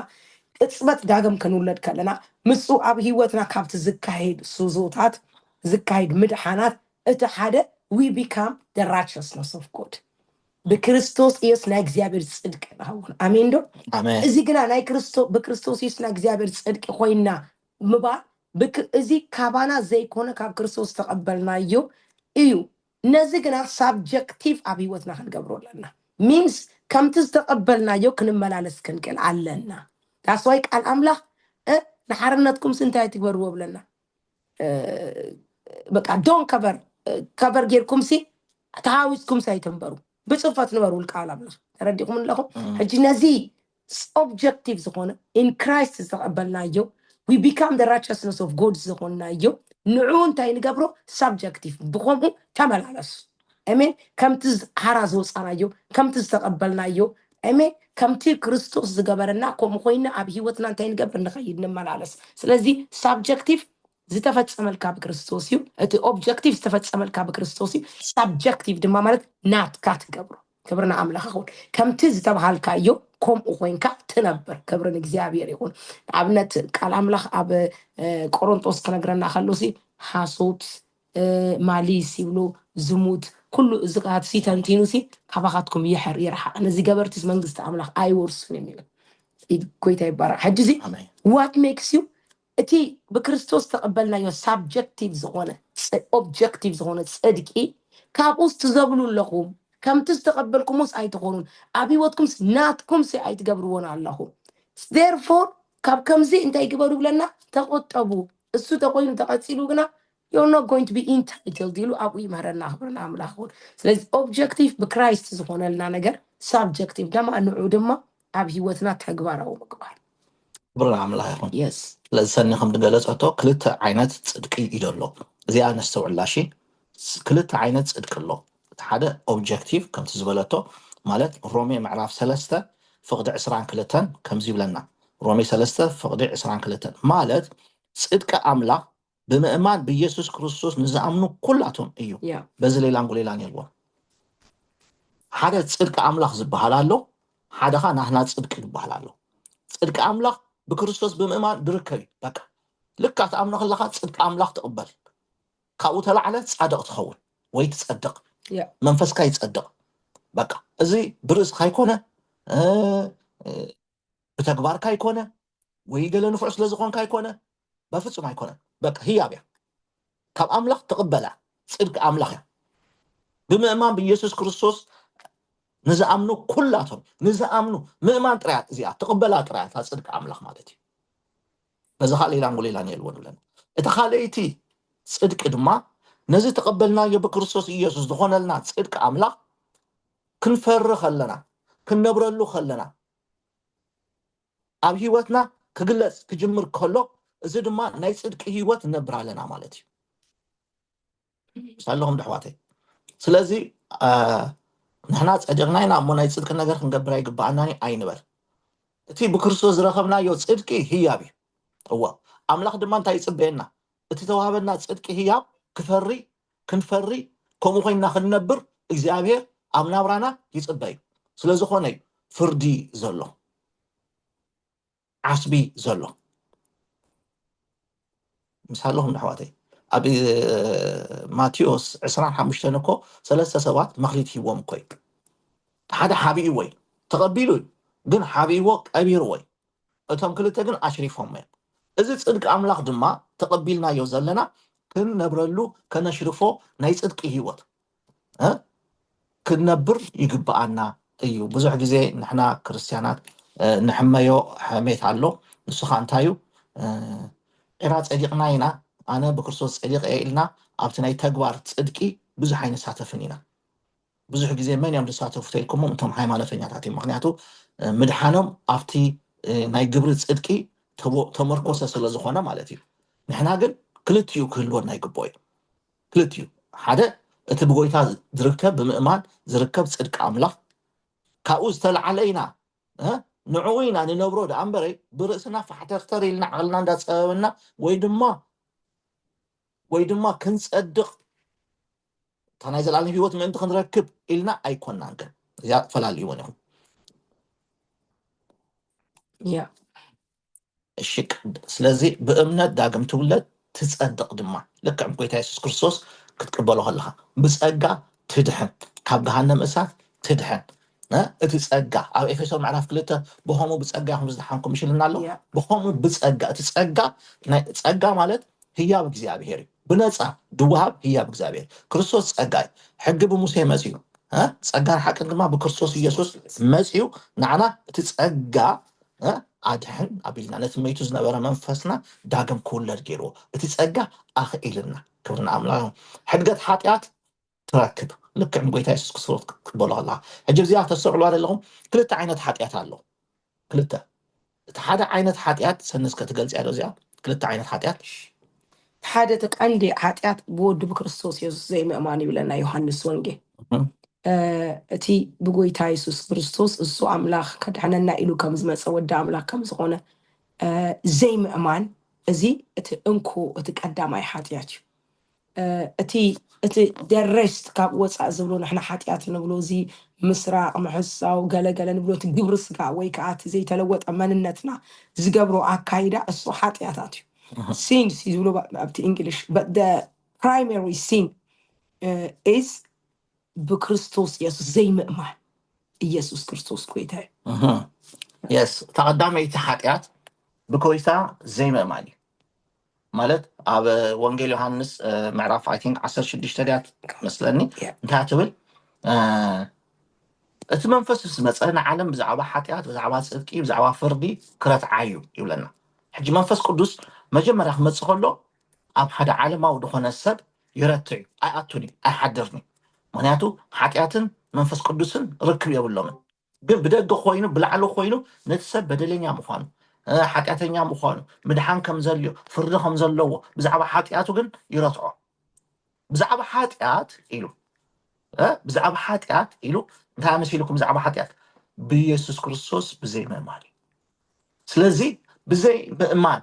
ቅጽበት ዳግም ክንውለድ ከለና ምሱ ኣብ ህይወትና ካብቲ ዝካሄድ ሱዞታት ዝካሄድ ምድሓናት እቲ ሓደ we become the righteousness of God بكريستوس يسنا እግዚአብሔር ጽድቅ ነው አሜን ዶ አሜን እዚ ግና ናይ ክርስቶስ በክርስቶስ ይስና እግዚአብሔር ጽድቅ ኮይና ምባል እዚ ካባና ዘይኮነ ካብ ክርስቶስ ተቀበልናዮ እዩ ነዚ ግና ሳብጀክቲቭ ኣብ ህይወትና ክንገብሮለና ሚንስ ከምቲ ተቀበልናዮ ክንመላለስ ክንክል ኣለና ታስዋይ ቃል ኣምላኽ ንሓርነትኩም ስንታይ ትግበርዎ ብለና በቃ ዶን ከቨር ጌርኩም ሲ ታሃዊስኩም ሳይተንበሩ بصفات نبرو القال أبلا رديكم من لكم حجنا زي objective زخونة in Christ تقبلنا يو we become the righteousness of God زخوننا يو نعون تاين قبرو subjective بخومه تمل على أمين كم تز حرازوس أنا يو كم تز تقبلنا يو أمين كم تي كريستوس زقبرنا كم خوينا أبيه وتنا تاين قبرنا خيدنا مال على سلازي subjective زتفت أمل كاب كريستوسيو أتي objective زتفت أمل كاب كريستوسيو subjective دم مالت نات كات كبرنا عمله خون كم تز تبع الكايو كم أخوين كات تنبر كبرنا إجزابير يكون عبنت قال عمله عب كورنثوس كنجرنا خلوسي حاسوت ماليسي ولو زمود كل زقات سيتانتينوسي كباخاتكم يرح أنا زي جبرت اسمه جست عمله أي ورس نميل كويت عبارة حجزي what makes you أتي بكريستوس تقبلنا يو subjective زغونة objective زغونة صدقي كابوس تزبلون لكم كم تستقبلكم مس أي تقولون أبي واتكم ناتكم سي أي تقبلون علىهم therefore كاب كم زي أنت يقبلوا لنا تقول أبو السو تقولين تقتلوا جنا you're not going to be entitled ديلو أبو يمهرنا خبرنا عمل أخون سلز objective بكرايست زغونة لنا نجر subjective لما أنه عودما أبي واتنا تقبله ومقبل برنا عمل أخون yes لسني خم دجالس أتو كلت عينات صدقي إلى الله زي أنا استوعب شيء كلت عينات صدق الله هذا objective كم تزبلته مالت رومي معرف 3 فقد عسران كلتن كم زيبلنا رومي 3 فقد عسران كلتن مالت صدق أملا بمؤمن بيسوع كريستوس نزامنو كلاتهم أيوه بزلي لانقولي لاني الله هذا صدق أملا زبحاله هذا خا نحن صدق زبحاله صدق أملا بكريستوس بمؤمن بركي بك لكات أملا خلقا صدق أملا تقبل كاو تلعنت صادق تخون ويتصدق منفسك يتصدق بقى ازي برز كايكونه بتكبار كايكونه ويقال نفعس لزقون كايكونه بفصم كايكونه بقى هي ابيع كاب املاح تقبلها صدق املاح بمؤمن بيسوع كريستوس نزامنو كلاتهم نزامنو مؤمن طريات زي تقبلها طريات صدق املاح مالتي بزا خالي لانقولي لاني الون لنا اتخاليتي صدق دما نزي تقبلنا يا بكريستوس ኢየሱስ ዝኾነልና ጽድቅ ኣምላኽ ክንፈርኽ ኣለና ክንነብረሉ ከለና ኣብ ህይወትና ክግለጽ ክጅምር ከሎ እዚ ድማ ናይ ጽድቅ ህይወት ነብር ኣለና ማለት እዩ ሰለኹም ድሕዋተይ ስለዚ ንሕና ጸድቕና ኢና እሞ ናይ ጽድቅ ነገር ክንገብር ኣይግባአናኒ ኣይንበል እቲ ብክርስቶስ ዝረኸብናዮ ጽድቂ ህያብ እዩ እዋ ኣምላኽ ድማ እንታይ ይጽበየና እቲ ተዋህበና ጽድቂ ህያብ كفري كنفري كم خوينا خنبر إجزابير أمنا ورانا يصبي سلزخوني ፍርዲ ዘሎ ዓስቢ ዘሎ ምሳለኹም ኣሕዋተይ ኣብ ማቴዎስ 25 እኮ 3 ሰባት መክሊት ሂቦም እኮ እዩ ሓደ ሓቢኡ ወይ ተቐቢሉ ግን ሓቢዎ ቀቢሩ ወይ እቶም ክልተ ግን ኣሽሪፎም እዮም እዚ ፅድቂ ኣምላኽ ድማ ተቐቢልናዮ ዘለና ክንነብረሉ ከነሽርፎ ናይ ፅድቂ ሂወት ክንነብር ይግባኣና እዩ ብዙሕ ግዜ ንሕና ክርስትያናት ንሕመዮ ሕሜት ኣሎ ንሱ ከዓ እንታይ እዩ ዕራ ፀዲቕና ኢና ኣነ ብክርስቶስ ፀዲቕ እየ ኢልና ኣብቲ ናይ ተግባር ፅድቂ ብዙሕ ኣይንሳተፍን ኢና ብዙሕ ግዜ መን እዮም ዝሳተፉ ተኢልኩሞም እቶም ሃይማኖተኛታት እዮም ምክንያቱ ምድሓኖም ኣብቲ ናይ ግብሪ ፅድቂ ተመርኮሰ ስለ ዝኾነ ማለት እዩ ንሕና ግን ክልትኡ ክህልወና ይግብኦ እዩ ክልትኡ ሓደ እቲ ብጎይታ ዝርከብ ብምእማን ዝርከብ ፅድቂ ኣምላኽ ካብኡ ዝተለዓለ ኢና ንዕኡ ኢና ንነብሮ ዳ እምበረይ ብርእስና ፋሕተርተር ኢልና ዓቕልና እንዳፀበበና ወይ ድማ ክንፀድቕ እታ ናይ ዘለኣለም ሂወት ምእንቲ ክንረክብ ኢልና ኣይኮናን ግን እዚኣ ፈላልይዎን ኢኹም እሽቅ ስለዚ ብእምነት ዳግም ትውለድ ትፀድቕ ድማ ልክዕ ጎይታ የሱስ ክርስቶስ ክትቅበሎ ከለካ ብፀጋ ትድሕን ካብ ገሃነም እሳት ትድሕን እቲ ፀጋ ኣብ ኤፌሶን ምዕራፍ 2 ብከምኡ ብፀጋ ይኹም ዝድሓንኩም ይሽልና ኣሎ ብከምኡ ብፀጋ እቲ ፀጋ ማለት ህያብ እግዚኣብሔር እዩ ብነፃ ድወሃብ ህያብ እግዚኣብሔር ክርስቶስ ፀጋ እዩ ሕጊ ብሙሴ መፅኡ ፀጋን ሓቅን ድማ ብክርስቶስ ኢየሱስ መፅኡ ንዓና እቲ ፀጋ ኣድሕን ኣቢልና ነቲ መይቱ ዝነበረ መንፈስና ዳግም ክውለድ ገይርዎ እቲ ፀጋ ኣኽኢልና ክብርና ኣምላኽ ሕድገት ሓጢኣት ትረክብ ልክዕ ጎይታ የሱስ ክርስቶስ ክትበሎ ከለካ ሕጂ እዚኣ ተስተውዕሉ ኣለኹም ክልተ ዓይነት ሓጢኣት ኣሎ ክልተ እቲ ሓደ ዓይነት ሓጢኣት ሰንስከ ትገልፂ ያዶ እዚኣ ክልተ ዓይነት ሓጢኣት ሓደ ተቀንዲ ሓጢኣት ብወዱ ብክርስቶስ የሱስ ዘይምእማን ይብለና ዮሃንስ ወንጌል እቲ ብጎይታ የሱስ ክርስቶስ እሱ ኣምላኽ ከድሕነና ኢሉ ከም ዝመፀ ወዲ ኣምላኽ ከም ዝኾነ ዘይምእማን እዚ እቲ እንኩ እቲ ቀዳማይ ሓጢኣት እዩ እቲ ደረስት ካብ ወፃእ ዝብሎ ንሕና ሓጢኣት ንብሎ እዚ ምስራቅ ምሕሳው ገለገለ ንብሎ እቲ ግብሪ ስጋ ወይ ከዓ እቲ ዘይተለወጠ መንነትና ዝገብሮ ኣካይዳ እሱ ሓጢኣታት እዩ ሲንስ ዝብሎ ኣብቲ እንግሊሽ but the primary sin is ብክርስቶስ ኢየሱስ ዘይምእማን ኢየሱስ ክርስቶስ ጎይታ እዩ የስ ተቐዳመይቲ ሓጢኣት ብጎይታ ዘይምእማን እዩ ማለት ኣብ ወንጌል ዮሃንስ ምዕራፍ I think 16 ድያት መስለኒ እንታይ ትብል እቲ መንፈስ ዝመፀ ንዓለም ብዛዕባ ሓጢኣት ብዛዕባ ፅድቂ ብዛዕባ ፍርዲ ክረትዓዩ ይብለና ሕጂ መንፈስ ቅዱስ መጀመርያ ክመፅእ ከሎ ኣብ ሓደ ዓለማዊ ዝኾነ ሰብ ይረትዕ ኣይኣቱን ኣይሓድርኒ ምክንያቱ ሓጢኣትን መንፈስ ቅዱስን ርክብ የብሎምን ግን ብደገ ኮይኑ ብላዕሊ ኮይኑ ነቲ ሰብ በደለኛ ምዃኑ ሓጢኣተኛ ምዃኑ ምድሓን ከም ዘልዮ ፍርዲ ከም ዘለዎ ብዛዕባ ሓጢኣቱ ግን ይረትዖ ብዛዕባ ሓጢኣት ኢሉ እንታይ መሲልኩም ብዛዕባ ሓጢኣት ብኢየሱስ ክርስቶስ ብዘይ ምእማን ስለዚ ብዘይ ምእማን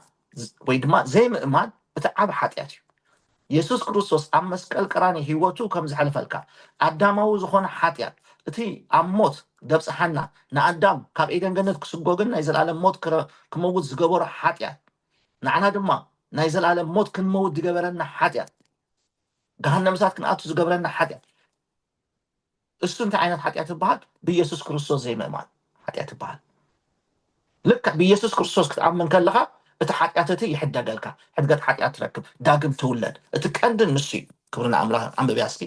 ወይ ድማ ዘይ ምእማን እቲ ዓብ ሓጢኣት እዩ ኢየሱስ ክርስቶስ ኣብ መስቀል ቀራንዮ ሂወቱ ከም ዝሓልፈልካ ኣዳማዊ ዝኾነ ሓጢኣት እቲ ኣብ ሞት ደብፅሓና ንኣዳም ካብ ኤደን ገነት ክስጎግን ናይ ዘለኣለም ሞት ክመውት ዝገበሮ ሓጢኣት ንዓና ድማ ናይ ዘለኣለም ሞት ክንመውት ዝገበረና ሓጢኣት ገሃነም እሳት ክንኣቱ ዝገበረና ሓጢኣት እሱ እንታይ ዓይነት ሓጢኣት ይበሃል ብኢየሱስ ክርስቶስ ዘይምእማን ሓጢኣት ይበሃል ልክዕ ብኢየሱስ ክርስቶስ ክትኣምን ከለካ እቲ ሓጢኣት እቲ ይሕደገልካ ሕድገት ሓጢኣት ትረክብ ዳግም ትውለድ እቲ ቀንዲ ንሱ እዩ ክብርና ኣምላኽ ኣንብብያ እስኪ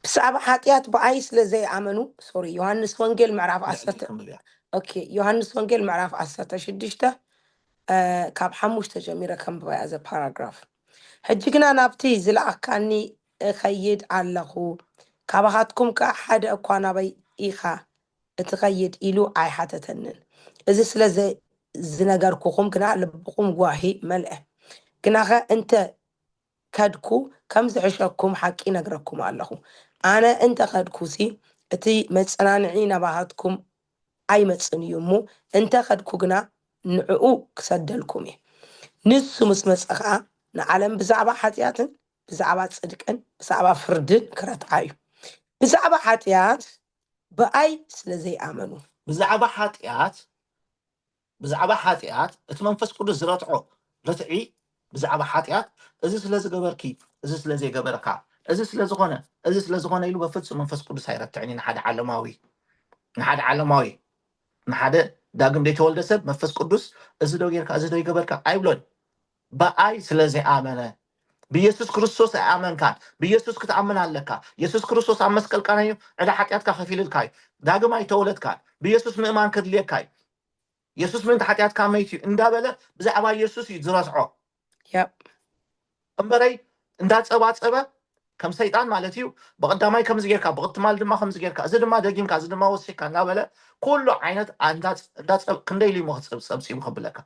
ብዛዕባ ሓጢኣት ብኣይ ስለ ዘይኣመኑ ዮሃንስ ወንጌል ምዕራፍ 10 ዮሃንስ ወንጌል ምዕራፍ 16 ካብ 5 ጀሚረ ከንብበያ ዘ ፓራግራፍ ሕጂ ግና ናብቲ ዝለኣካኒ እኸይድ ኣለኹ ካባኻትኩም ከዓ ሓደ እኳ ናበይ ኢኻ እትኸይድ ኢሉ ኣይሓተተንን እዚ ስለ ዝነገርኩኹም ግና ልብኹም ጓሂ መልአ ግናኸ እንተ ከድኩ ከም ዝሕሸኩም ሓቂ ነግረኩም ኣለኹ ኣነ እንተ ከድኩሲ እቲ መፀናንዒ ናባኻትኩም ኣይመፅን እዩ እሞ እንተ ከድኩ ግና ንዕኡ ክሰደልኩም እየ ንሱ ምስ መፀ ከዓ ንዓለም ብዛዕባ ሓጢኣትን ብዛዕባ ፅድቅን ብዛዕባ ፍርድን ክረትዓ እዩ ብዛዕባ ሓጢኣት በአይ ስለዘይ አመኑ ብዛዕባ ሓጢኣት እቲ መንፈስ ቅዱስ ዝረትዖ ርትዒ ብዛዕባ ሓጢኣት እዚ ስለ ዝገበርኪ እዚ ስለ ዘይገበረካ እዚ ስለዝኾነ ኢሉ በፍጹም መንፈስ ቅዱስ ኣይረትዕን ንሓደ ዓለማዊ ንሓደ ዳግም ዘይተወልደ ሰብ መንፈስ ቅዱስ እዚ ዶ ጌርካ እዚ ዶ ይገበርካ ኣይብሎን። በኣይ ስለዘይኣመነ ብኢየሱስ ክርስቶስ ኣይኣመንካን ብኢየሱስ ክትኣምን ኣለካ ኢየሱስ ክርስቶስ ኣብ መስቀል ቀራንዮ ዕዳ ሓጢኣትካ ከፊልልካ እዩ ዳግም ኣይተወለድካን ብኢየሱስ ምእማን ከድልየካ እዩ ኢየሱስ ምንታ ሓጢኣትካ መይት እዩ እንዳበለ ብዛዕባ ኢየሱስ እዩ ዝረስዖ እምበረይ እንዳፀባፀበ ከም ሰይጣን ማለት እዩ ብቀዳማይ ከምዚ ጌርካ ብቅትማል ድማ ከምዚ ጌርካ እዚ ድማ ደጊምካ እዚ ድማ ወሲካ እንዳበለ ኩሉ ዓይነት ክንደይ ኢሉ ፀብፂቡ ከብለካ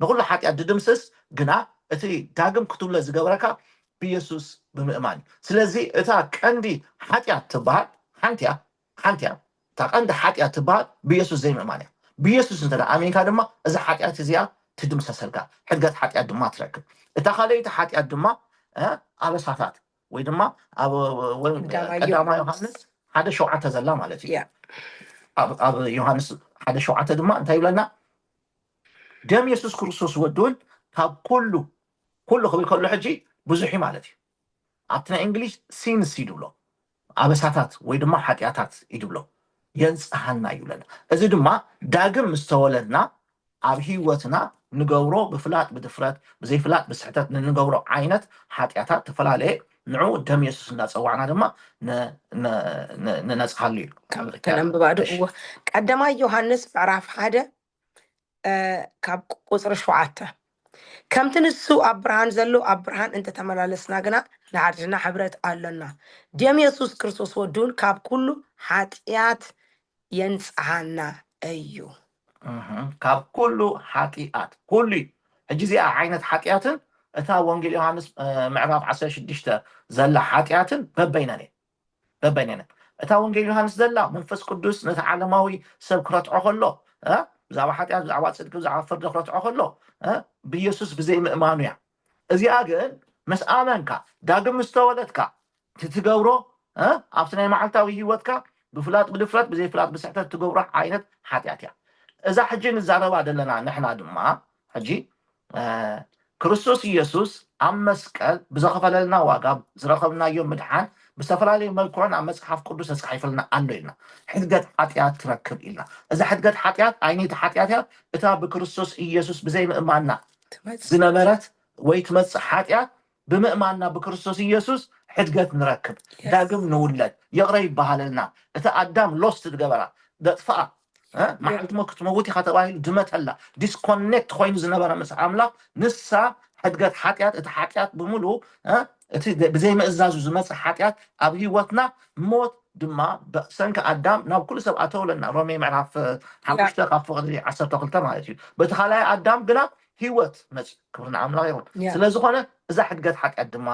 ንኩሉ ሓጢኣት ድድምስስ ግና እቲ ዳግም ክትውለ ዝገበረካ ብኢየሱስ ብምእማን እዩ ስለዚ እታ ቀንዲ ሓጢኣት ትበሃል ሓንቲያ እታ ቀንዲ ሓጢኣት ትበሃል ብኢየሱስ ዘይምእማን እያ ብኢየሱስ እንተዳ ኣሜንካ ድማ እዚ ሓጢኣት እዚኣ ትድምሰሰልካ ሕድገት ሓጢኣት ድማ ትረክብ እታ ካልአይቲ ሓጢኣት ድማ ኣበሳታት ወይ ድማ ኣብ ቀዳማይ ዮሃንስ 1:7 ዘላ ማለት እዩ ኣብ ዮሃንስ 1:7 ድማ እንታይ ይብለና ደም ኢየሱስ ክርስቶስ ወድውን ካብ ኩሉ ክብል ከሎ ሕጂ ብዙሕ ማለት እዩ ኣብቲ ናይ እንግሊሽ ሲንስ ይድብሎ ኣበሳታት ወይ ድማ ሓጢኣታት ይድብሎ የንፅሓና ይብለና እዚ ድማ ዳግም ምስ ተወለድና ኣብ ሂወትና ንገብሮ ብፍላጥ ብድፍረት ብዘይፍላጥ ብስሕተት ንገብሮ ዓይነት ሓጢኣታት ተፈላለየ ንዑ ደም ኢየሱስ እንዳፀዋዕና ድማ ንነፅሓሉ እዩ ተነብባዶ ቀዳማይ ዮሃንስ ምዕራፍ 1 ካብ ቁፅሪ 7 ከምቲ ንሱ ኣብ ብርሃን ዘሎ ኣብ ብርሃን እንተተመላለስና ግና ንዓድና ሕብረት ኣለና ደም ኢየሱስ ክርስቶስ ወድውን ካብ ኩሉ ሓጢኣት የንፅሓና እዩ ካብ ኩሉ ሓጢኣት ኩሉ ሕጂ እዚኣ ዓይነት ሓጢኣትን እታ ወንጌል ዮሃንስ ምዕራፍ 16 ዘላ ሓጢኣትን በበይነን እታ ወንጌል ዮሃንስ ዘላ መንፈስ ቅዱስ ነቲ ዓለማዊ ሰብ ክረትዖ ከሎ ብዛዕባ ሓጢኣት ብዛዕባ ፅድቂ ብዛዕባ ፍርዲ ክረትዖ ከሎ ብኢየሱስ ብዘይ ምእማኑ እያ እዚኣ ግን ምስ ኣመንካ ዳግም ምስ ተወለድካ ትገብሮ ኣብቲ ናይ መዓልታዊ ሂወትካ ብፍላጥ ብድፍረት ብዘይፍላጥ ብስሕተት ትገብሮ ዓይነት ሓጢኣት እያ እዛ ሕጂ ንዛረባ ዘለና ንሕና ድማ ሕጂ ክርስቶስ ኢየሱስ ኣብ መስቀል ብዘኸፈለልና ዋጋ ዝረኸብናዮ ምድሓን ብዝተፈላለዩ መልክዑን ኣብ መፅሓፍ ቅዱስ ተፃሒፍልና ኣሎ ኢልና ሕድገት ሓጢኣት ትረክብ ኢልና እዛ ሕድገት ሓጢኣት ዓይነይቲ ሓጢኣት እያ እታ ብክርስቶስ ኢየሱስ ብዘይ ምእማንና ዝነበረት ወይ ትመፅእ ሓጢኣት ብምእማንና ብክርስቶስ ኢየሱስ ሕድገት ንረክብ ዳግም ንውለድ የቕረ ይበሃለልና እቲ ኣዳም ሎስት ትገበራ ደጥፍኣ መዓልቲ ሞ ክትመውት ኢኻ ተባሂሉ ድመተላ ዲስኮኔክት ኮይኑ ዝነበረ ምስ ኣምላኽ ንሳ ሕድገት ሓጢኣት እቲ ሓጢኣት ብምሉእ እቲ ብዘይ ምእዛዙ ዝመፅእ ሓጢኣት ኣብ ሂወትና ሞት ድማ ብሰንኪ ኣዳም ናብ ኩሉ ሰብ ኣተውለና ሮሜ ምዕራፍ 5 ካብ ፍቅዲ 12 ማለት እዩ በቲ ካልኣይ ኣዳም ግና ሂወት መፅእ ክብርና ኣምላኽ ይኹን ስለዝኾነ እዛ ሕድገት ሓጢኣት ድማ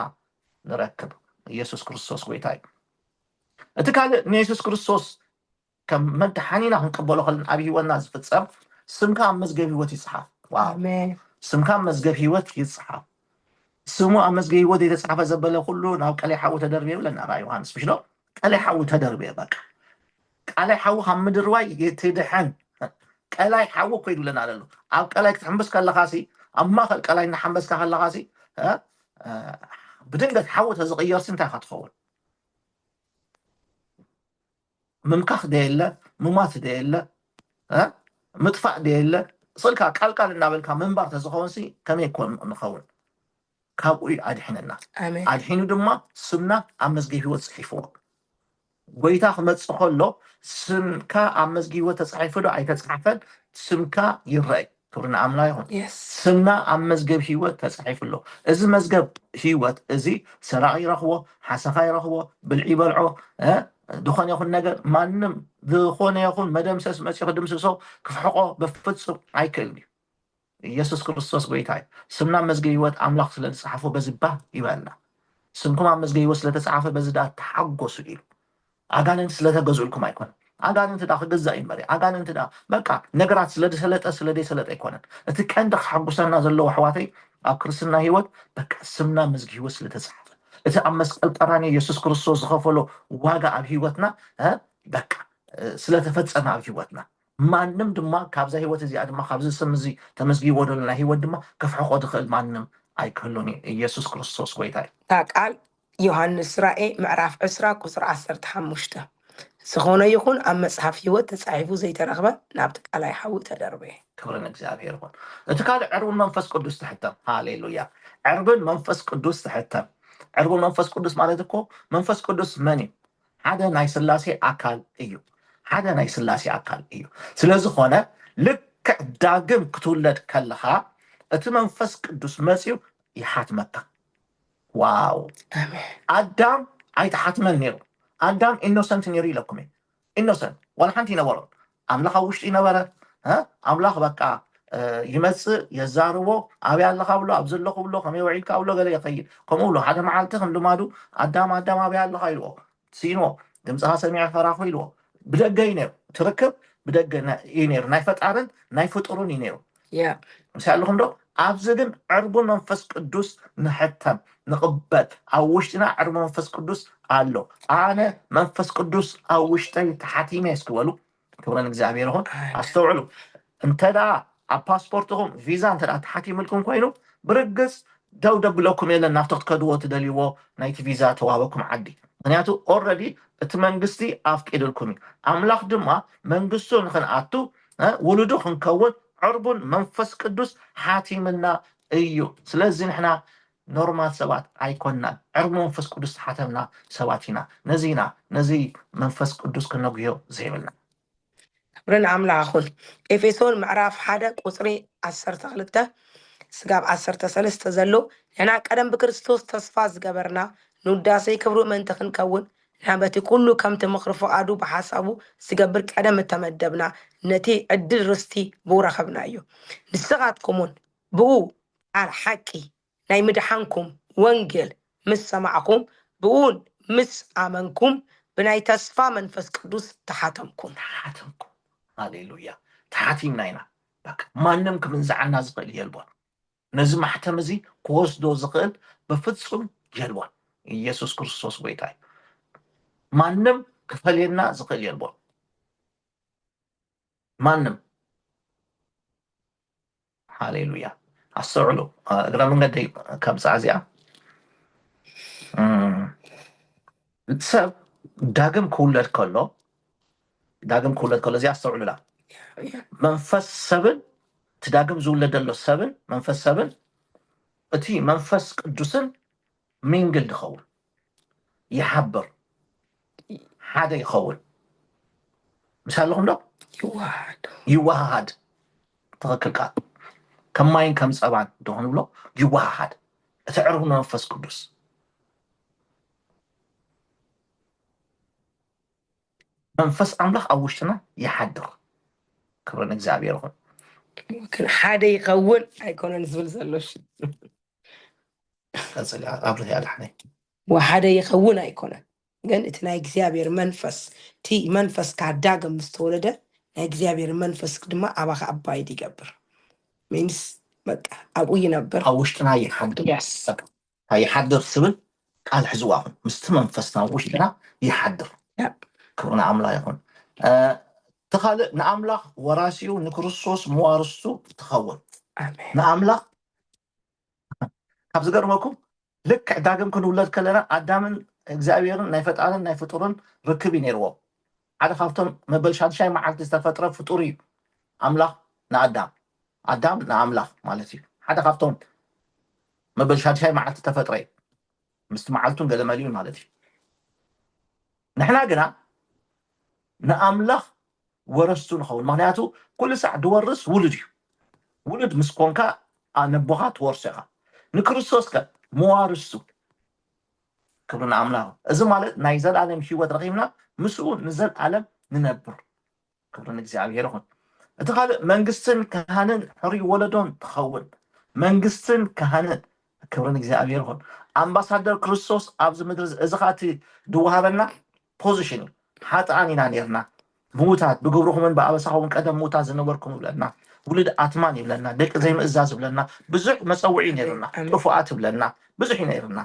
ንረክብ ኢየሱስ ክርስቶስ ጎይታ እዩ እቲ ካልእ ንኢየሱስ ክርስቶስ ከም መድሓኒና ክንቅበሎ ከለና ኣብ ሂወትና ዝፍፀም ስምካ ኣብ መዝገብ ሂወት ይፅሓፍ ስምካ ኣብ መዝገብ ሂወት ይፅሓፍ ስሙ ኣብ መዝገብ ሂወት የተፃሓፈ ዘበለ ኩሉ ናብ ቀላይ ሓዊ ተደርብየ ብለና ራ ዮሃንስ ምሽሎ ቀላይ ሓዊ ተደርብየ በቃ ቀላይ ሓዊ ካብ ምድርዋይ ትድሐን ቀላይ ሓዊ እኮ ይብለና ኣሎ ኣብ ቀላይ ክትሕምብስ ከለካ ኣብ ማእከል ቀላይ እናሓንበስካ ከለካ ብድንገት ሓዊ ተዝቅየርሲ እንታይ ኢካ ትኸውን ምምካኽ ደየለ ምማት ደየለ ምጥፋእ ደየለ ስልካ ቃልቃል እናበልካ ምንባር ተዝኸውን ከመይ ኮን ንኸውን ካብኡ ኣድሒነና ኣድሒኑ ድማ ስምና ኣብ መዝገብ ሂወት ፅሒፍዎ ጎይታ ክመፅእ ከሎ ስምካ ኣብ መዝገብ ሂወት ተፃሒፉ ዶ ኣይተፃሓፈን ስምካ ይረአይ ክብርና ኣምላኽ ይኹን ስምና ኣብ መዝገብ ሂወት ተፃሒፉ ኣሎ እዚ መዝገብ ሂወት እዚ ሰራቂ ይረኽቦ ሓሰኻ ይረኽቦ ብልዒ በልዖ ድኾነ ይኹን ነገር ማንም ዝኾነ ይኹን መደምሰስ መፅኡ ክድምስሶ ክፍሕቆ በፍፁም ኣይክእልን እዩ ኢየሱስ ክርስቶስ ጎይታ እዩ ስምና መዝገብ ሂወት ኣምላኽ ስለ ዝፀሓፎ በዚ ባህ ይበልና ስምኩም ኣብ መዝገብ ሂወት ስለተፃሓፈ በዚ ዳ ተሓጎሱ ኢሉ ኣጋንንቲ ስለተገዝኡልኩም ኣይኮነን ኣጋንንቲ ዳ ክገዛእ እዩ መሪ ኣጋንንቲ ዳ በቃ ነገራት ስለደሰለጠ ስለደይሰለጠ ኣይኮነን እቲ ቀንዲ ክሓጉሰና ዘለዎ ኣሕዋተይ ኣብ ክርስትና ሂወት በቃ ስምና መዝገብ ሂወት ስለተፃሓፈ إذا أمس القراني يسوع كريستوس خفلو واقع بهيوتنا بك سلة فتسنا بهيوتنا ما نم دما كابزا هيوت زي أدم خابز سمزي تمزجي ودلنا هيوت دما كف حقود خل ما نم أي كلوني يسوع كريستوس كويتاي قال يوحنس رأي معرف عسرا كسر عسرت حمشته سخونه يكون أما مصحف هيوت تصحيفه زي ترغبة نابتك على يحاول تدربه كبرنا እግዚአብሔር ይሁን እትካል ዕርቡን መንፈስ ቅዱስ ተሕተም ሃሌሉያ ዕርቡን መንፈስ ቅዱስ ተሕተም ዕርቡን መንፈስ ቅዱስ ማለት እኮ መንፈስ ቅዱስ መን እዩ ሓደ ናይ ስላሴ አካል እዩ ሓደ ናይ ስላሴ አካል እዩ ስለዝኾነ ልክዕ ዳግም ክትውለድ ከለኻ እቲ መንፈስ ቅዱስ መፅኡ ይሓትመካ ዋው አዳም ኣይተሓትመን ነይሩ አዳም ኢኖሰንት ነይሩ ኢለኩም ኢኖሰንት ወላ ሓንቲ ይነበሮ አምላኽ ኣብ ውሽጢ ይነበረ አምላኽ በቃ ይመጽእ የዛርቦ አብ ያለኻ ብሎ ኣብ ዘለኹ ብሎ ከመይ ውዒልካ ብሎ ገለ ይኸይድ ከምኡ ብሎ ሓደ መዓልቲ ከም ልማዱ አዳም አብ ያለኻ ኢልዎ ሲኖ ድምፅኻ ሰሚዐ ፈራኹ ኢልዎ ብደገ እዩ ነይሩ ትርክብ ብደገ እዩ ነይሩ ናይ ፈጣርን ናይ ፍጡርን እዩ ነይሩ ምስ ኣለኹም ዶ ኣብዚ ግን ዕርቡን መንፈስ ቅዱስ ንሕተም ንቕበል ኣብ ውሽጢና ዕርቡን መንፈስ ቅዱስ ኣሎ ኣነ መንፈስ ቅዱስ ኣብ ውሽጠይ ተሓቲመ እስክበሉ ክብረን እግዚአብሔር ይሁን አስተውዕሉ እንተዳ ኣብ ፓስፖርትኩም ቪዛ እንተዳ ተሓቲምልኩም ኮይኑ ብርግፅ ደው ደብለኩም የለን ናብቲ ክትከድዎ ትደልይዎ ናይቲ ቪዛ ተዋሃበኩም ዓዲ ምክንያቱ ኦልሬዲ እቲ መንግስቲ ኣፍቂድልኩም እዩ ኣምላኽ ድማ መንግስቱ ንክንኣቱ ውሉዱ ክንከውን ዕርቡን መንፈስ ቅዱስ ሓቲምና እዩ ስለዚ ንሕና ኖርማል ሰባት ኣይኮንናን ዕርቡ መንፈስ ቅዱስ ተሓተምና ሰባት ኢና ነዚ መንፈስ ቅዱስ ክነጉዮ ዘይብልና رن عمل عخون إفسون معرف حدا قصري 12 سقاب 13 زلو هنا قدم بكريستوس تصفاز جبرنا نوداسي كبرو من تخن كون نعبتي كله كم تمخرفو عدو بحسابو سقبر قدم تمدبنا نتي عدل رستي بورا خبنا ايو نسغاتكمون بو على حقي ناي مدحانكم وانجل مس سمعكم بقول مس آمنكم بناي تصفى منفس قدوس تحاتمكم ሃሌሉያ ተሓቲምና ኢና በቃ ማንም ክምንዝዓና ዝኽእል የልቦን ነዚ ማሕተም እዚ ክወስዶ ዝኽእል በፍጹም የልቦን ኢየሱስ ክርስቶስ ጎይታ እዩ ማንም ክፈልየና ዝኽእል የልቦን ማንም ሃሌሉያ ኣስተውዕሉ እግረ መንገደይ ከምፃ እዚኣ ሰብ ዳግም ክውለድ ከሎ እዚኣ ኣስተውዕሉላ መንፈስ ሰብን ትዳግም ዝውለደሎ ሰብን መንፈስ ሰብን እቲ መንፈስ ቅዱስን ሚንግል ድኸውን ይሓብር ሓደ ይኸውን ምሳለኹም ዶ ይዋሃሃድ ትኽክል ቃል ከም ማይን ከም ፀባን ድኾኑ ብሎ ይዋሃሃድ እቲ ዕርቡ መንፈስ ቅዱስ መንፈስ አምላኽ ኣብ ውሽጥና ይሓድር ክብረን እግዚአብሔር ይሁን ግን ሓደ ይኸውን ኣይኮነን ዝብል ዘሎሽ ቀፅል ኣብርህ ያድሕነይ ወሓደ ይኸውን ኣይኮነን ግን እቲ ናይ እግዚአብሔር መንፈስ እቲ መንፈስ ካዳግም ምስ ተወለደ ናይ እግዚአብሔር መንፈስ ድማ ኣባኻ ኣባይድ ይገብር ሚንስ በቃ ኣብኡ ይነብር ኣብ ውሽጥና ይሓድር ስብል ቃል ሕዝዋኹን ምስቲ መንፈስና ውሽጥና ይሓድር ክብርና ኣምላኽ ይኹን ተኻልእ ንኣምላኽ ወራሲኡ ንክርስቶስ መዋርስቱ ትኸውን ንኣምላኽ ካብ ዝገርመኩም ልክዕ ዳግም ክንውለድ ከለና ኣዳምን እግዚኣብሔርን ናይ ፈጣርን ናይ ፍጡርን ርክብ እዩ ነይርዎ ሓደ ካብቶም መበል 6 መዓልቲ ዝተፈጥረ ፍጡር እዩ ኣምላኽ ንኣዳም ንኣምላኽ ማለት እዩ ሓደ ካብቶም መበል 6 መዓልቲ ተፈጥረ እዩ ምስቲ መዓልቱን ገለመሊኡ ማለት እዩ ንሕና ግና ንኣምላኽ ወረስቱ ንኸውን ምክንያቱ ኩሉ ሳዕ ድወርስ ውሉድ እዩ ውሉድ ምስ ኮንካ ነቦኻ ትወርሶ ኢኻ ንክርስቶስ ከ መዋርስቱ ክብርና ኣምላኽ እዚ ማለት ናይ ዘለኣለም ሂወት ረኺብና ምስኡ ንዘለኣለም ንነብር ክብርን እግዚኣብሔር ይኹን እቲ ካልእ መንግስትን ካህንን ሕሩይ ወለዶን ትኸውን መንግስትን ካህንን ክብርን እግዚኣብሔር ይኹን ኣምባሳደር ክርስቶስ ኣብዚ ምድሪ እዚ ኻ እቲ ድወሃበና ፖዚሽን እዩ ሓጥኣን ኢና ነርና ምዉታት ብግብርኹምን ብኣበሳኹምን ቀደም ምዉታት ዝነበርኩም ይብለና ውሉድ ኣትማን ይብለና ደቂ ዘይምእዛዝ ይብለና ብዙሕ መፀውዒ ነይርና ጥፉኣት ይብለና ብዙሕ ነይርና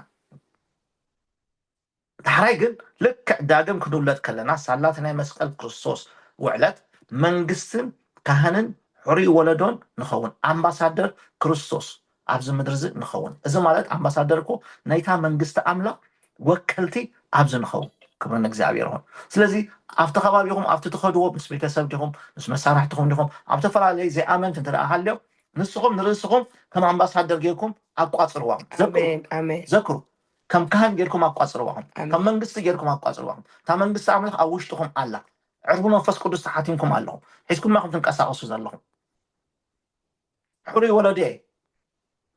دحراي جن لك داقم كدولت كلنا سالاتنا مسقل كريستوس وعلت منجستن كهنن حري ولدون نخون امباسادر كريستوس ابز مدرز نخون اذا مالت امباسادركو نيتا منجست املا وكلتي ابز نخون كبرنا እግዚአብሔር ሆን ስለዚህ after خبابيهم after تخدوا مس ቤተሰብኩም مس መሳራሕትኩም ዲኹም after ፈላላይ ዘአመንት እንተራሃለው ንስኹም ንርስኹም ከም አምባሳደር ጌርኩም አቋጽርዋም ዘክሩ كم كان جيركم أقاصرواهم كم منجست جيركم أقاصرواهم تا منجست عملك أوشتهم الله عرفوا نفس قدس ساعاتكم الله حيثكم ما كنتم كأساقصوا زلهم حري ولدي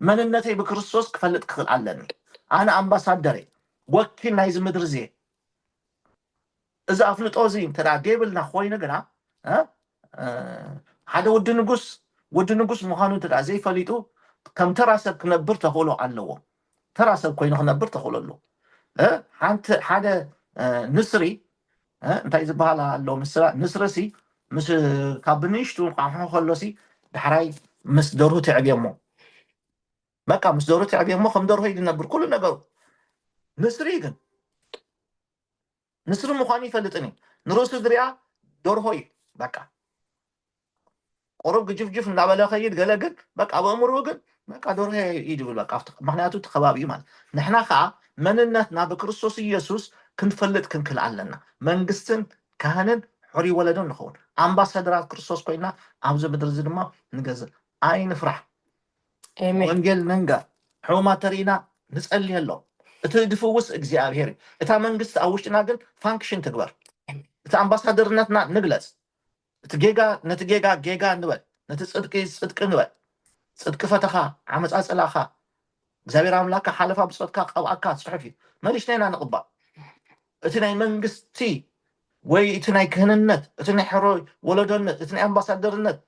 من النتي بكريستوس كفلت كخل علني أنا أمباسادري وكيل نايز مدرزي إذا أفلت أوزيم ترى جيبلنا خوينا جنا هذا ود نقص مخانو ترى زي فليتو كم ترى سك نبرت هولو علوه ترى سب كوينه نبرت هولو حنت هذا نسري انت إذا بحالا لو نسرسي مس كابنيشتو قاحو خلصي دحراي مس دورو تعبيمو بقى مس دورو تعبيمو خم دورو هيد نبر كل نجار نسري جن نسر مخاني فلتني نروس دريا دور هوي بقى قرب جف نعمل خير جلاجن بقى أبو أمروجن بقى دور هي يجيب بقى أفتح معناته تخبابي مان نحنا خا من النت بكريستوس يسوس كن فلت كن كل علنا منجستن كهنن حري ولدون نخون أمباسادرات كريستوس كوينا عاوز بدرز ما نجزء أي نفرح ونجل ننجا حوما ترينا نسأل الله تدفوس إجزاء إتا منجست أوشنا جن فانكشن تكبر إتا أمباسادرناتنا نجلس نتجيجا نبل صدق نبل صدق فتخا عمص أصلاخا እግዚአብሔር አምላክ ሓለፋ ብጽድካ ቀብአካ ጽሕፊ መሊሽ ነና ንቕባእ እቲ ናይ መንግስቲ ወይ እቲ ናይ ክህንነት እቲ ናይ ሕሮይ ወለዶነት እቲ ናይ ኣምባሳደርነት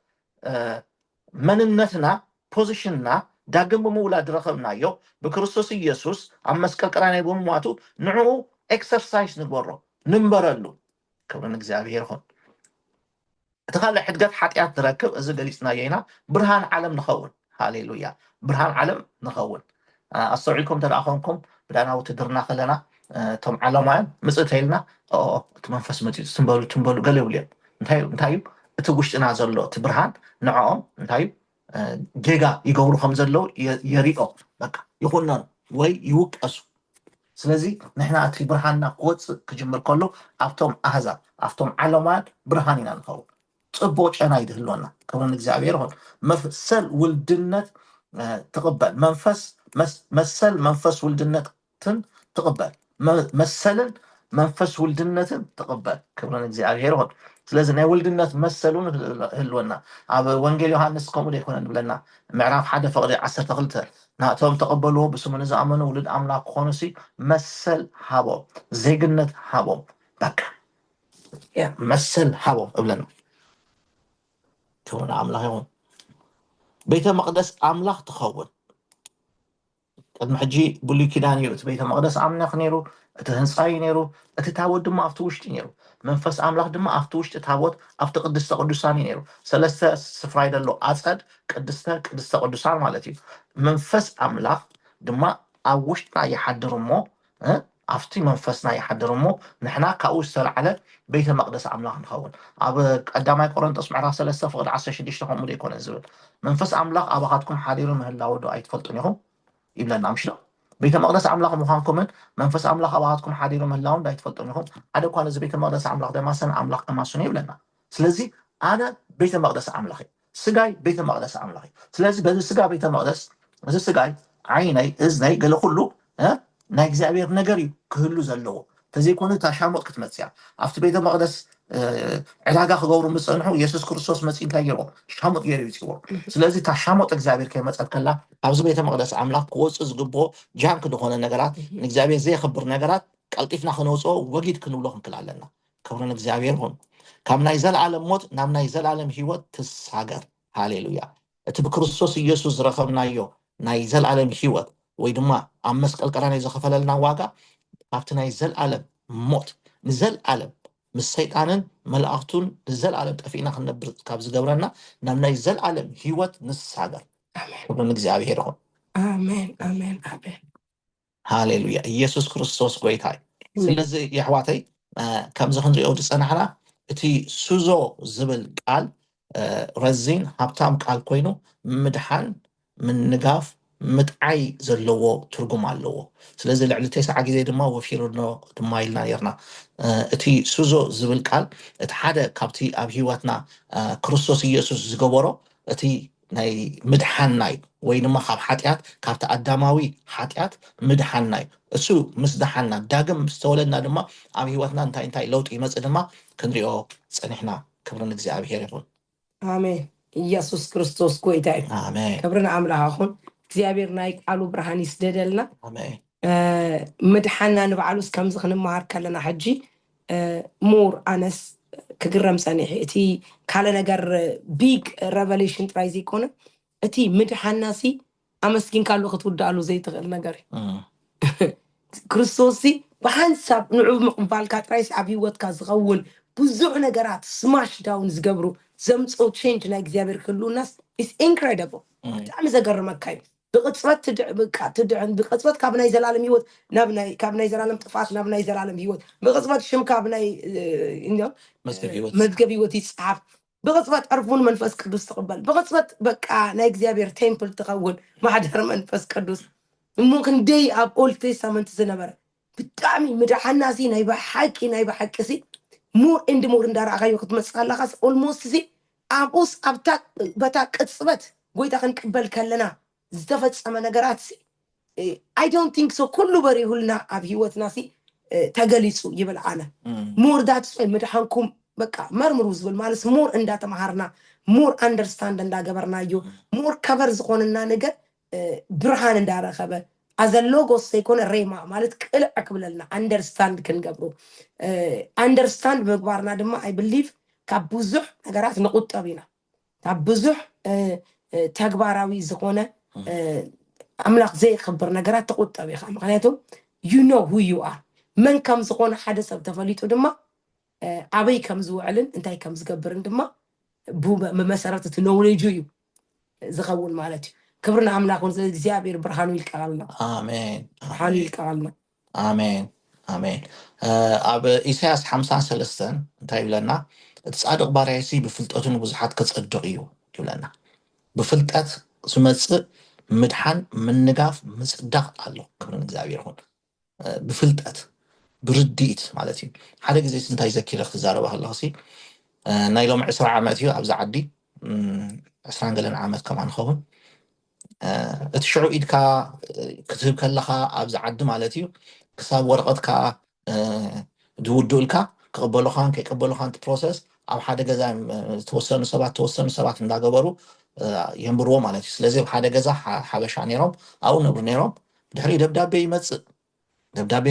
መንነትና ፖዚሽንና ዳግም ብምውላድ ረኸብናዮ ብክርስቶስ ኢየሱስ ኣብ መስቀል ቀራንዮ ብምሟቱ ንዕኡ ኤክሰርሳይዝ ንግበሮ ንንበረሉ ክብሪ ንእግዚአብሔር ይኹን እቲ ካልእ ሕድገት ሓጢኣት ንረክብ እዚ ገሊፅናዮ ኢና ብርሃን ዓለም ንኸውን ሃሌሉያ ብርሃን ዓለም ንኸውን أستوعبكم تراخونكم بدنا وتدرنا خلنا توم علماء مصتيلنا تمنفس متي تنبلو قالوا انتايب تغشتنا زلو تبرهان نعم انتايب جيجا يقولوا خمزلو يريقو بقى يقولنا وي يوقسو ስለዚህ ንሕና እቲ ብርሃንና ክወፅእ ክጅምር ከሎ ኣብቶም ኣህዛብ ኣብቶም ዓለማት ብርሃን ኢና ንኸውን ፅቡቅ ጨና ይድህልወና ክብሪ እግዚኣብሔር ይኹን መሰል ውልድነት تقبل مسل منفس ولدنتن تقبل مسلن منفس ولدنتن تقبل كبرنا እግዚአብሔር ይሁን ስለዚህ ናይ ወልድነት መሰሉን ህልወና ኣብ ወንጌል ዮሐንስ ከምኡ ይኮነ ብለና ምዕራፍ 1 ፍቅዲ 12 ናቶም ተቀበልዎ ብስሙን ዝኣመኑ ውልድ ኣምላክ ኮኑሲ መሰል ሃቦ ዜግነት ሃቦ በቃ መሰል ሃቦ ብለና كون ኣምላኽ ይሁን ቤተ መቅደስ ኣምላኽ ትኸውን قد محجي بولي كدان يرو بيت المقدس عمنا خنيرو تهنصاي نيرو تتاود دم افتوشت نيرو منفس املاح دم افتوشت تتاود افت قدسه قدساني نيرو ثلاثه سفرايد له اصد قدسه قدسان مالتي منفس املاح دم اوشتنا يحضرمو افتي منفسنا يحضرمو نحنا كاوسر على بيت المقدس املاح نخون اب قداماي قرنطس معراف 3 فقد 16 هم يكون زبل منفس املاح اباخاتكم حاضرون مهلاو دو ايتفلطنيهم يبلنا مشنا بيت المقدس عملاق مخانكم منفس عملاق أبعادكم حديرهم اللون دا يتفضلونهم هذا كان إذا بيت المقدس عملاق ده مثلا عملاق أماسوني يبلنا سلازي أنا بيت المقدس عملاقي سجاي بيت المقدس عملاقي سلازي بدل سجاي بيت المقدس هذا سجاي عيني إذني قال كله نايجزابير نجاري كله زلوا تزي كونه تشامل كتمتسيا عفت بيت المقدس علاقة خبروا مصنعه يسوع كريستوس مسيح تاجروا شامط يريتوا سلازي تشامط إجزابير كلمة أتكلم عاوز بيت المقدس عملاق قوس إزجبو جان كده هون النجارات إجزابير زي خبر نجارات قلتيفنا خنوصو وجد كنوا لهم كل علنا كون إجزابير هون كم نايزل عالم موت نام نايزل عالم هيوت تساجر هاليلويا تبكريستوس يسوع رقمنا يو نايزل عالم هيوت ويدما أمسك القرآن إذا خفل لنا واقع عفت نايزل عالم موت نزل عالم مس سيطانن ملائكتون نزل عالم تفينا خنبر كابز جبرنا نامنا يزل عالم هيوت نساجر آمين እግዚአብሔር ይሁን آمين آمين آمين هاليلويا ኢየሱስ ክርስቶስ ጌታዬ ስለዚህ የሕዋተይ ከምዚ ክንሪኦ ዝፀናሕና እቲ ሱዞ ዝብል ቃል ረዚን ሃብታም ቃል ኮይኑ ምድሓን ምንጋፍ ምጥዓይ ዘለዎ ትርጉም ኣለዎ ስለዚ ልዕሊ 9 ግዜ ድማ ወፊሩኖ ድማ ኢልና ነርና እቲ ሱዞ ዝብል ቃል እቲ ሓደ ካብቲ ኣብ ሂወትና ክርስቶስ ኢየሱስ ዝገበሮ እቲ ናይ ምድሓንናይ ወይ ድማ ካብ ሓጢኣት ካብቲ ኣዳማዊ ሓጢኣት ምድሓንናይ እሱ ምስ ደሓንና ዳግም ዝተወለድና ድማ ኣብ ሂወትና እንታይ እንታይ ለውጢ ይመፅእ ድማ ክንሪኦ ፀኒሕና ክብሪ ንእግዚኣብሔር ይኹን አሜን ኢየሱስ ክርስቶስ ጎይታ እዩ አሜን ክብሪ ንኣምላኽ ይኹን እግዚኣብሔር ናይ ቃሉ ብርሃን ይስደደልና አሜን ምድሓንና ንባዕሉስ ከምዚ ክንመሃር ከለና ሕጂ ሞር ኣነስ ክግረም ፀኒሐ እቲ ካለ ነገር ቢግ ሬቨሌሽን ጥራይ ዘይኮነ እቲ ምድሓንና ሲ ኣመስጊንካሉ ክትውዳእሉ ዘይትኽእል ነገር እዩ ክርስቶስ ብሓንሳብ ንዑ ምቕባልካ ጥራይሲ ኣብ ሂወትካ ዝኸውን ብዙሕ ነገራት ስማሽ ዳውን ዝገብሩ ዘምፅኡ ቼንጅ ናይ እግዚኣብሔር ክህልውናስ ኢስ ኢንክሬዲብል ብጣዕሚ ዘገርመካ እዩ ብቅፅበት ትድዕን ብቅፅበት ካብ ናይ ዘላለም ሂወት ካብ ናይ ዘላለም ጥፋት ናብ ናይ ዘላለም ሂወት ብቅፅበት ሽምካ ኣብ ናይ መዝገብ ሂወት ይፅሓፍ ብቅፅበት ዕርፉን መንፈስ ቅዱስ ትቕበል ብቅፅበት በቃ ናይ እግዚኣብሔር ቴምፕል ትኸውን ማሕደር መንፈስ ቅዱስ እሞ ክንደይ ኣብ ኦልድ ቴስታመንት ዝነበረ ብጣዕሚ ምድሓንና ናይ ብሓቂ ሞር ኤንድ ሞር እንዳረኣኻዮ ክትመፅእ ከለኻስ ኦልሞስት ኣብኡስ ኣብታ በታ ቅፅበት ጎይታ ክንቅበል ከለና ዝተፈፀመ ነገራት ኣይ ዶንት ቲንክ ሶ ኩሉ በሪሁልና ኣብ ሂወትና ተገሊፁ ይብል ኣነ ሞር ዳትስ ምድሓንኩም በቃ መርምሩ ዝብል ማለት ሞር እንዳተማሃርና ሞር አንደርስታንድ እንዳገበርናዮ ሞር ከቨር ዝኾነና ነገር ብርሃን እንዳረኸበ ኣዘ ሎጎስ ዘይኮነ ሬማ ማለት ቅልዕ ክብለልና አንደርስታንድ ክንገብሩ አንደርስታንድ ምግባርና ድማ ኣይ ብሊቭ ካብ ብዙሕ ነገራት ንቁጠብ ኢና ካብ ብዙሕ ተግባራዊ ዝኾነ ኣምላኽ ዘይክብር ነገራት ተቁጠብ ኢኻ ምክንያቱም ዩ ኖ ሁ ዩ ኣር መን ከም ዝኾነ ሓደ ሰብ ተፈሊጡ ድማ ኣበይ ከም ዝውዕልን እንታይ ከም ዝገብርን ድማ ብመሰረት እቲ ኖውሌጁ እዩ ዝኸውን ማለት እዩ ክብሪ ንኣምላኽ እውን እግዚኣብሔር ብርሃኑ ይልቀቃልና አሜን ብርሃኑ ይልቀቃልና አሜን አሜን ኣብ ኢሳያስ 53 እንታይ ይብለና እቲ ጻድቕ ባርያሲ ብፍልጠቱን ብዙሓት ከጸድቕ እዩ ይብለና ብፍልጠት ዝመጽእ ምድሓን ምንጋፍ ምጽዳቕ ኣሎ ክብሪ ንእግዚኣብሔር ይኹን ብፍልጠት ብርዲት ማለት እዩ ሓደ ግዜ እንታይ ዘኪረ ክዛረባ ከለኹ ናይ ሎሚ 20 ዓመት እዩ ኣብዛ ዓዲ 20 ገለን ዓመት ከማ ንኸውን እቲ ሽዑ ኢድካ ክትህብ ከለኻ ኣብዛ ዓዲ ማለት እዩ ክሳብ ወረቐትካ ድውድኡ ኢልካ ክቕበሉኻን ከይቀበሉኻን ፕሮሰስ ኣብ ሓደ ገዛ ተወሰኑ ሰባት እንዳገበሩ የንብርዎ ማለት እዩ ስለዚ ኣብ ሓደ ገዛ ሓበሻ ነይሮም ኣብኡ ነብሩ ነይሮም ድሕሪ ደብዳቤ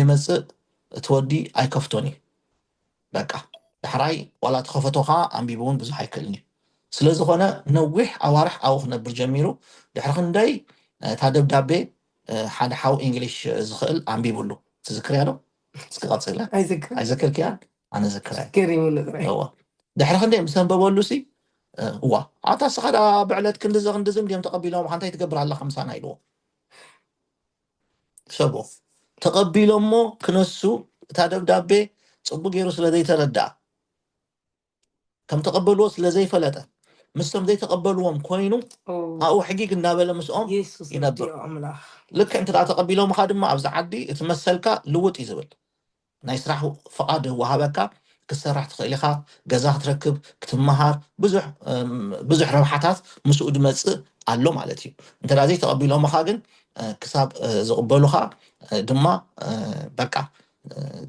ይመፅእ እቲ ወዲ ኣይከፍቶን እዩ በቃ ድሕራይ ዋላ ተኸፈቶኻ ኣንቢቡ እውን ብዙሕ ኣይክእልን እዩ ስለዝኾነ ነዊሕ ኣዋርሕ ኣብኡ ክነብር ጀሚሩ ድሕሪ ክንደይ እታ ደብዳቤ ሓደ ሓው እንግሊሽ ዝኽእል ኣንቢቡሉ ትዝክርያ ዶ ክቐፅለ ኣይዘክርክያ ኣነ ዝክርያ ድሕሪ ክንደይ ምስ ኣንበበሉ እዋ ኣታ ስኻዳ ብዕለት ክንድዝም ድዮም ተቐቢሎም እንታይ ትገብር ኣለካ ምሳና ኢልዎ ሰቦ ተቐቢሎሞ ክነሱ እታ ደብዳቤ ፅቡቅ ገይሩ ስለዘይተረዳእ ከም ተቐበልዎ ስለዘይፈለጠ ምስቶም ዘይተቐበልዎም ኮይኑ ኣብኡ ሕጊግ እንዳበለ ምስኦም ይነብር ልክ እንተዳ ተቐቢሎምካ ድማ ኣብዛ ዓዲ እቲ መሰልካ ልውጥ እዩ ዝብል ናይ ስራሕ ፍቓድ ወሃበካ ክሰራሕ ትኽእል ኢኻ ገዛ ክትረክብ ክትመሃር ብዙሕ ረብሓታት ምስኡ ድመፅእ ኣሎ ማለት እዩ እንተዳ ዘይተቐቢሎምካ ግን ክሳብ ዝቕበሉኻ ድማ በቃ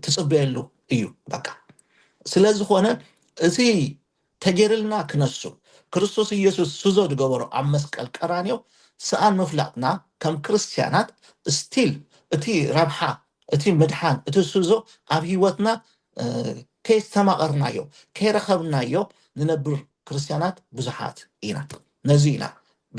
ትፅበየሉ እዩ በቃ ስለዝኾነ እዚ ተገይርልና ክነሱ ክርስቶስ ኢየሱስ ስዞ ዝገበሮ ኣብ መስቀል ቀራንዮ ስኣን ምፍላጥና ከም ክርስቲያናት ስቲል እቲ ረብሓ እቲ ምድሓን እቲ ስዞ ኣብ ሂወትና ከይስተማቐርናዮ ከይረኸብናዮ ንነብር ክርስቲያናት ብዙሓት ኢና ነዚ ኢና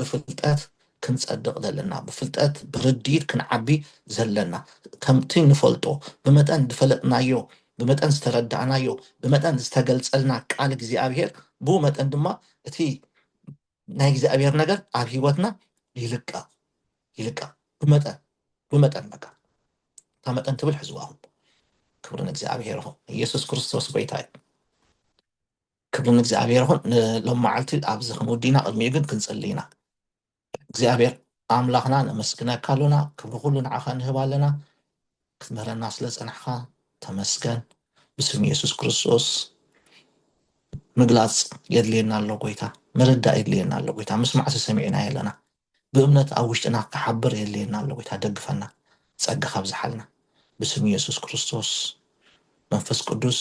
ብፍልጠት ክንጸድቕ ዘለና ብፍልጠት ብርዲት ክንዓቢ ዘለና ከምቲ ንፈልጦ ብመጠን ዝፈለጥናዮ ብመጠን ዝተረዳእናዮ ብመጠን ዝተገልጸልና ቃል እግዚኣብሔር ብኡ መጠን ድማ እቲ ናይ እግዚኣብሔር ነገር ኣብ ሂወትና ይልቀቕ ብመጠን በቃ እታ መጠን ትብል ሕዝዋኹም ክብሪ ንእግዚኣብሔር ይኹን ኢየሱስ ክርስቶስ ጎይታ እዩ ክብሪ ንእግዚኣብሔር ይኹን ሎም መዓልቲ ኣብዚ ክንውዲና ቅድሚኡ ግን ክንፅሊ ኢና እግዚኣብሔር ኣምላኽና ነመስግነካ ኣለና ክብሪ ኩሉ ንዓኻ ንህብ ኣለና ክትምህረና ስለ ፀናሕካ ተመስገን ብስም ኢየሱስ ክርስቶስ ምግላፅ የድልየና ኣሎ ጎይታ ምርዳእ የድልየና ኣሎ ጎይታ ምስማዕ ሰሚዕና የለና ብእምነት ኣብ ውሽጥና ክሓብር የድልየና ኣሎ ጎይታ ደግፈና ፀጋ ካብዝሓልና باسم يسوع كريستوس منفس قدوس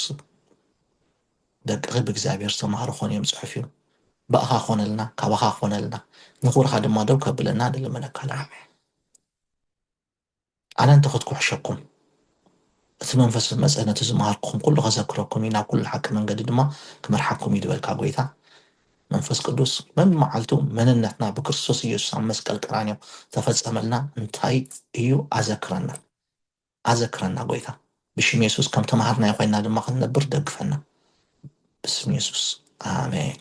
دق بእግዚአብሔር ዝተማሃሩ ኾን እዮም ፅሑፍዮም በእኻ ኾነልና ካብኻ ኾነልና ንኹርኻ ድማ ደው ከብለና ንልመነካላ ኣነ እንተ ክትኩሕሸኩም እቲ መንፈስ መፀ ነቲ ዝመሃርኩም ኩሉ ከዘክረኩም ኢና ኩሉ ሓቂ መንገዲ ድማ ክመርሓኩም ይድበልካ ጎይታ መንፈስ ቅዱስ መን መዓልቱ መንነትና ብክርስቶስ ኢየሱስ ኣብ መስቀል ቀራንዮ ተፈፀመልና እንታይ እዩ أذكرنا قويتا باسم يسوع كم تمهرنا يا خوينا دم خلنا برد دقفنا باسم يسوع آمين